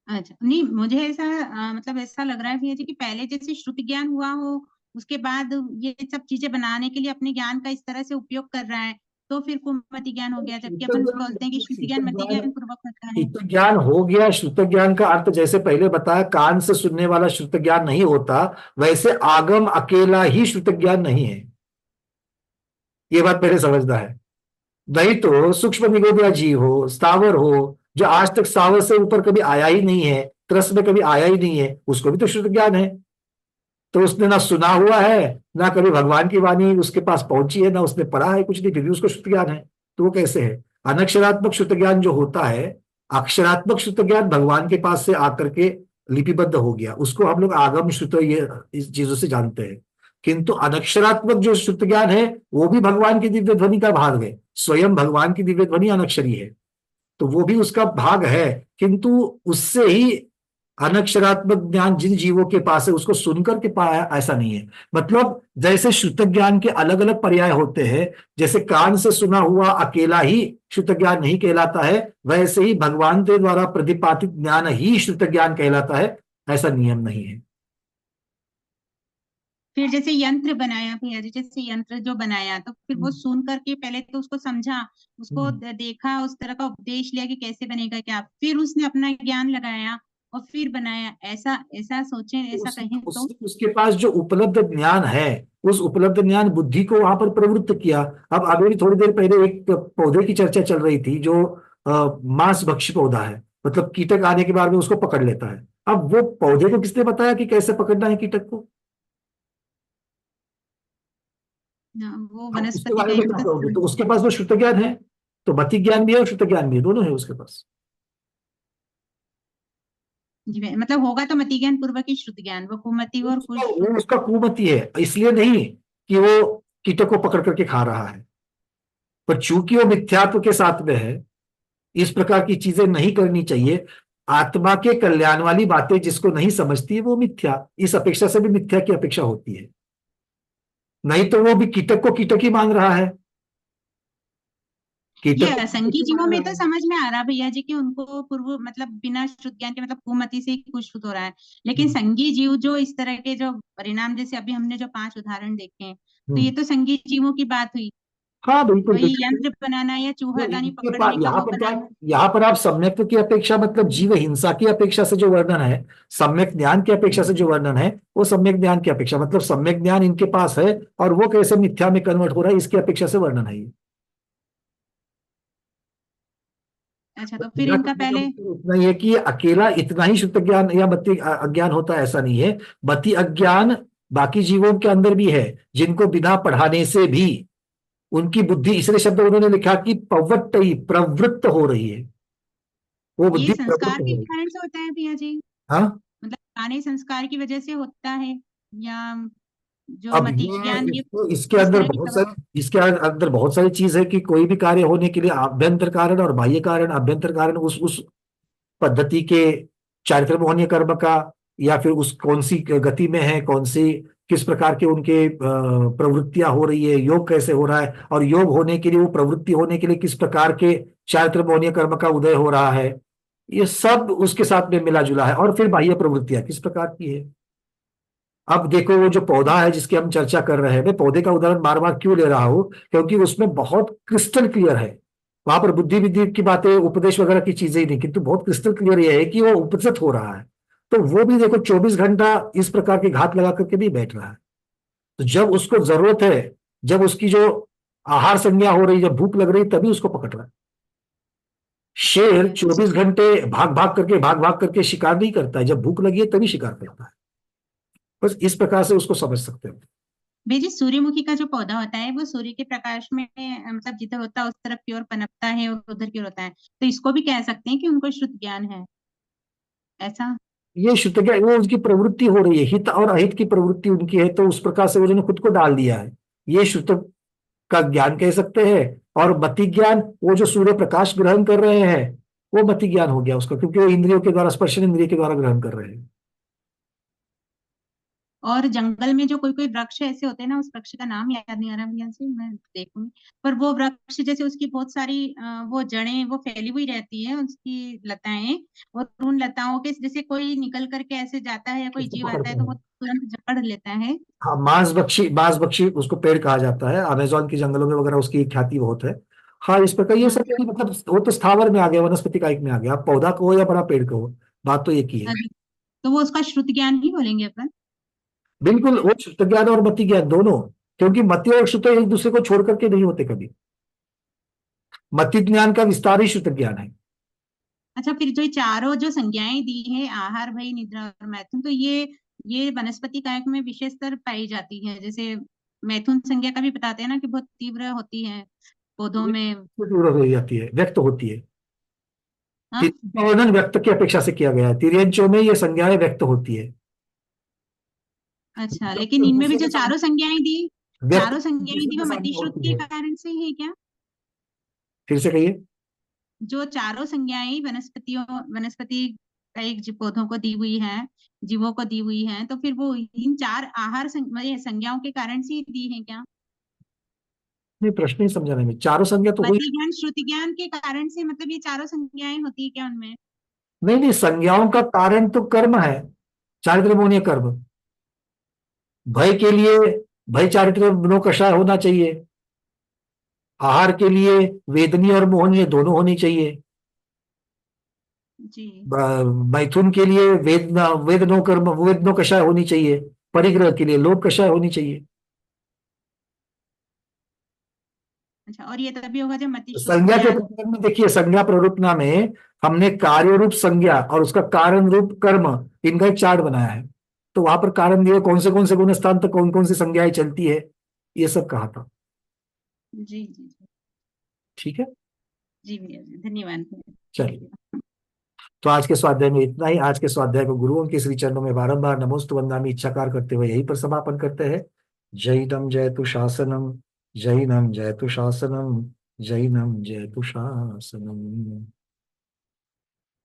अच्छा, नहीं मुझे ऐसा मतलब ऐसा लग रहा है भैया जी कि पहले जैसे श्रुति ज्ञान हुआ हो, उसके बाद ये सब चीजें बनाने के लिए अपने ज्ञान का इस तरह से उपयोग कर रहा है, तो फिर कुमति ज्ञान हो गया। जबकि अपन बोलते हैं कि श्रुति ज्ञान मति ज्ञान पूर्वक होता है। शुद्ध ज्ञान हो गया। शुद्ध ज्ञान का अर्थ जैसे पहले बताया, कान से सुनने वाला शुद्ध ज्ञान नहीं होता, वैसे आगम अकेला ही शुद्ध ज्ञान नहीं है। ये बात पहले समझना है। नहीं तो सूक्ष्म निगोदिया जीव हो, स्थावर हो, जो आज तक स्थावर से ऊपर कभी आया ही नहीं है, त्रस में कभी आया ही नहीं है, उसको भी तो शुद्ध ज्ञान है। तो उसने ना सुना हुआ है, ना कभी भगवान की वाणी उसके पास पहुंची है, ना उसने पढ़ा है, कुछ नहीं, फिर भी उसको शुद्ध ज्ञान है। तो वो कैसे है? अनक्षरात्मक शुद्ध ज्ञान जो होता है, अक्षरात्मक शुद्ध ज्ञान भगवान के पास से आकर के लिपिबद्ध हो गया, उसको हम लोग आगम शुद्ध ये इस चीजों से जानते हैं। किंतु अनक्षरात्मक जो शुद्ध ज्ञान है वो भी भगवान की दिव्य ध्वनि का भाग है। स्वयं भगवान की दिव्य ध्वनि अनक्षरी है, तो वो भी उसका भाग है। किंतु उससे ही अनक्षरात्मक ज्ञान जिन जीवों के पास है उसको सुनकर के पाया, ऐसा नहीं है। मतलब जैसे शुद्ध ज्ञान के अलग अलग पर्याय होते हैं, जैसे कान से सुना हुआ अकेला ही शुद्ध ज्ञान नहीं कहलाता है, वैसे ही भगवान के द्वारा प्रतिपादित ज्ञान ही शुद्ध ज्ञान कहलाता है, ऐसा नियम नहीं है। फिर जैसे यंत्र बनाया भैया जी, जैसे यंत्र जो बनाया, तो फिर वो सुन करके पहले तो उसको समझा, उसको देखा, उस तरह का उपदेश लिया कि कैसे बनेगा क्या, फिर उसने अपना ज्ञान लगाया और फिर बनाया। ऐसा ऐसा सोचे, ऐसा कहें तो उसके पास जो उपलब्ध ज्ञान है, उस उपलब्ध ज्ञान बुद्धि को वहां पर प्रवृत्त किया। अब अभी थोड़ी देर पहले एक पौधे की चर्चा चल रही थी जो मांस भक्षी पौधा है, मतलब कीटक आने के बाद में उसको पकड़ लेता है। अब वो पौधे को किसने बताया कि कैसे पकड़ना है कीटक को? वो उसके वनस्पति बारे में क्या कहोगे? तो उसके पास वो शुद्ध ज्ञान है, तो मति ज्ञान भी है और शुद्ध ज्ञान भी है, दोनों है उसके पास। जी, मतलब होगा तो मति ज्ञान पूर्वक ही शुद्ध ज्ञान, वो कुमति और वो उसका कुमति है, इसलिए नहीं कि वो कीटक को पकड़ करके खा रहा है, पर चूंकि वो मिथ्यात्व के साथ में है, इस प्रकार की चीजें नहीं करनी चाहिए। आत्मा के कल्याण वाली बातें जिसको नहीं समझती है वो मिथ्या, इस अपेक्षा से भी मिथ्या की अपेक्षा होती है। नहीं तो वो भी कीटक को कीटक ही मान रहा है, ये कीटक असंख्य जीवों में तो समझ में आ रहा भैया जी कि उनको पूर्व मतलब बिना श्रुत ज्ञान के मतलब कुमति से ही कुछ शुद्ध हो रहा है, लेकिन संघी जीव जो इस तरह के जो परिणाम, जैसे अभी हमने जो 5 उदाहरण देखे हैं, तो ये तो संघी जीवों की बात हुई। हाँ बिल्कुल कोई बिल्कुल। यंत्र बनाना या तो चूहादानी इनके पास पकड़ने का यहाँ वो पर क्या, बनाना। यहाँ पर आप सम्यक की अपेक्षा मतलब जीव हिंसा की अपेक्षा से जो वर्णन है, सम्यक ज्ञान की अपेक्षा से जो वर्णन है, वो सम्यक ज्ञान की अपेक्षा मतलब सम्यक ज्ञान इनके पास है और वो कैसे मिथ्या में कन्वर्ट हो रहा है इसकी अपेक्षा से वर्णन है ये। अच्छा, तो फिर मेरा इनका कहने का पहले मतलब उतना ही है कि अकेला इतना ही शुद्ध ज्ञान या मति अज्ञान होता है ऐसा नहीं है। मति अज्ञान बाकी जीवों के अंदर भी है, जिनको बिना पढ़ाने से भी उनकी बुद्धि, इसलिए शब्द उन्होंने लिखा कि प्रवृत्त हो रही है, वो ये बुद्धि संस्कार प्रवृत्त हो के रही है। कारण से होता है भैया जी? हाँ, मतलब पुराने संस्कार की वजह से होता है, या जो अब मति ये ज्ञान ये इसके इस अंदर तरह की बहुत सारी, इसके अंदर बहुत सारी चीज है कि कोई भी कार्य होने के लिए आभ्यंतर कारण और बाह्य कारण, आभ्यंतर कारण उस पद्धति के चारित्र मोहनीय कर्म का, या फिर उस कौन सी गति में है, कौन सी किस प्रकार के उनके प्रवृत्तियां हो रही है, योग कैसे हो रहा है, और योग होने के लिए, वो प्रवृत्ति होने के लिए किस प्रकार के चारित्र मोहनीय कर्म का उदय हो रहा है, ये सब उसके साथ में मिला जुला है। और फिर बाह्य प्रवृत्तियां किस प्रकार की है। अब देखो वो जो पौधा है जिसकी हम चर्चा कर रहे हैं, मैं पौधे का उदाहरण बार बार क्यों ले रहा हूं, क्योंकि उसमें बहुत क्रिस्टल क्लियर है, वहां पर बुद्धि विद्धि की बातें, उपदेश वगैरह की चीजें ही नहीं, किंतु बहुत क्रिस्टल क्लियर ये है कि वो उपस्थित हो रहा है। तो वो भी देखो 24 घंटा इस प्रकार के घात लगा करके नहीं बैठ रहा है। तो जब उसको जरूरत है, जब उसकी जो आहार संज्ञा हो रही, जब भूख लग रही, तभी उसको पकड़ रहा है। शेर 24 घंटे भाग भाग करके शिकार नहीं करता है, जब भूख लगी है तभी शिकार करता है। बस इस प्रकार से उसको समझ सकते हैं। भैया जी, सूर्यमुखी का जो पौधा होता है वो सूर्य के प्रकाश में मतलब जिधर होता है उस तरफ की ओर पनपता है और उधर की ओर होता है, तो इसको भी कह सकते हैं कि उनको श्रुत ज्ञान है, ऐसा? ये शुद्ध ज्ञान, वो उसकी प्रवृत्ति हो रही है, हित और अहित की प्रवृत्ति उनकी है, तो उस प्रकार से उन्होंने खुद को डाल दिया है, ये शुद्ध का ज्ञान कह सकते हैं। और मति ज्ञान, वो जो सूर्य प्रकाश ग्रहण कर रहे हैं, वो मति ज्ञान हो गया उसका, क्योंकि वो इंद्रियों के द्वारा, स्पर्श इंद्रिय के द्वारा ग्रहण कर रहे हैं। और जंगल में जो कोई कोई वृक्ष ऐसे होते हैं ना, उस वृक्ष का नाम याद नहीं आ रहा भैया जी, मैं देखूंगी, पर वो वृक्ष जैसे उसकी बहुत सारी वो जड़ें वो फैली हुई रहती है, उसकी लताएं, और उन लताओं के जैसे कोई निकल करके ऐसे जाता है या कोई उसको जीव आता है पकड़ते तो वो हैं। तुरंत जकड़ लेता है। हाँ, मांस बख्शी उसको पेड़ कहा जाता है, अमेजोन के जंगलों में वगैरह उसकी ख्याति बहुत है। हाँ, इस प्रकार ये हाँ, सब यानी मतलब वो तो स्थावर में आ गया, वनस्पति का एक में आ गया, आप पौधा को हो या बड़ा पेड़ को हो, बात तो एक ही है। अभी तो वो उसका श्रुत ज्ञान ही बोलेंगे अपन। बिल्कुल, वो शुद्ध ज्ञान और मति ज्ञान दोनों, क्योंकि मति और शुद्ध एक दूसरे को छोड़ करके नहीं होते कभी। मति ज्ञान का विस्तार ही शुद्ध ज्ञान है। अच्छा, फिर जो ये चारों जो संज्ञाएं दी है, आहार, भय, निद्रा और मैथुन, तो ये वनस्पति कायक में विशेषतर पाई जाती है। जैसे मैथुन संज्ञा का भी बताते हैं ना कि बहुत तीव्र होती है पौधों ये में। जरूरत हो जाती है, व्यक्त होती है। हाँ, का वर्णन व्यक्त की अपेक्षा से किया गया है, तिर्यंचों में ये संज्ञाएं व्यक्त होती है। अच्छा, लेकिन इनमें भी जो चारों संज्ञाएं दी, व्यक्त चारों संज्ञाएं दी, वो मति श्रुत होती के है। कारण से है क्या? फिर से कहिए। जो चारों संज्ञाएं वनस्पति कई पौधों को दी हुई है, जीवों को दी हुई है, तो फिर वो इन चार आहार मतलब संज्ञाओं के कारण से ही दी है क्या? नहीं, प्रश्न ही समझाने में, चारों संज्ञा तो हुई। मति ज्ञान श्रुति ज्ञान के कारण से, मतलब ये चारों संज्ञाएं होती है क्या उनमें? नहीं नहीं, संज्ञाओं का कारण तो कर्म है, चारित्र मोहनीय कर्म। भय के लिए भय चारित्र नो कषाय होना चाहिए, आहार के लिए वेदनीय और मोहनीय दोनों होनी चाहिए, जी। मैथुन के लिए वेदनो कर्म वेदनो कषाय होनी चाहिए, परिग्रह के लिए लोभ कषाय होनी चाहिए। अच्छा, और ये तभी होगा जब मति श्रुत संज्ञा के ज्ञान। प्रकरण में देखिए, संज्ञा प्ररूपना में हमने कार्य रूप संज्ञा और उसका कारण रूप कर्म, इनका एक चार्ट बनाया है। तो वहां पर कारण दिए कौन से गुण स्थान तक कौन कौन सी संज्ञाएं चलती है, ये सब कहा था। जी जी जी। ठीक है, जी भैया जी, धन्यवाद भैया। चलिए। तो आज के स्वाध्याय में इतना ही। आज के स्वाध्याय को गुरुओं के श्री चरणों में बारंबार नमोस्तु वंदनामि इच्छाकार करते हुए यहीं पर समापन करते हैं। जैनम जयतु शासनम, जैनम जयतु शासनम, जैनम जयतु शासनम।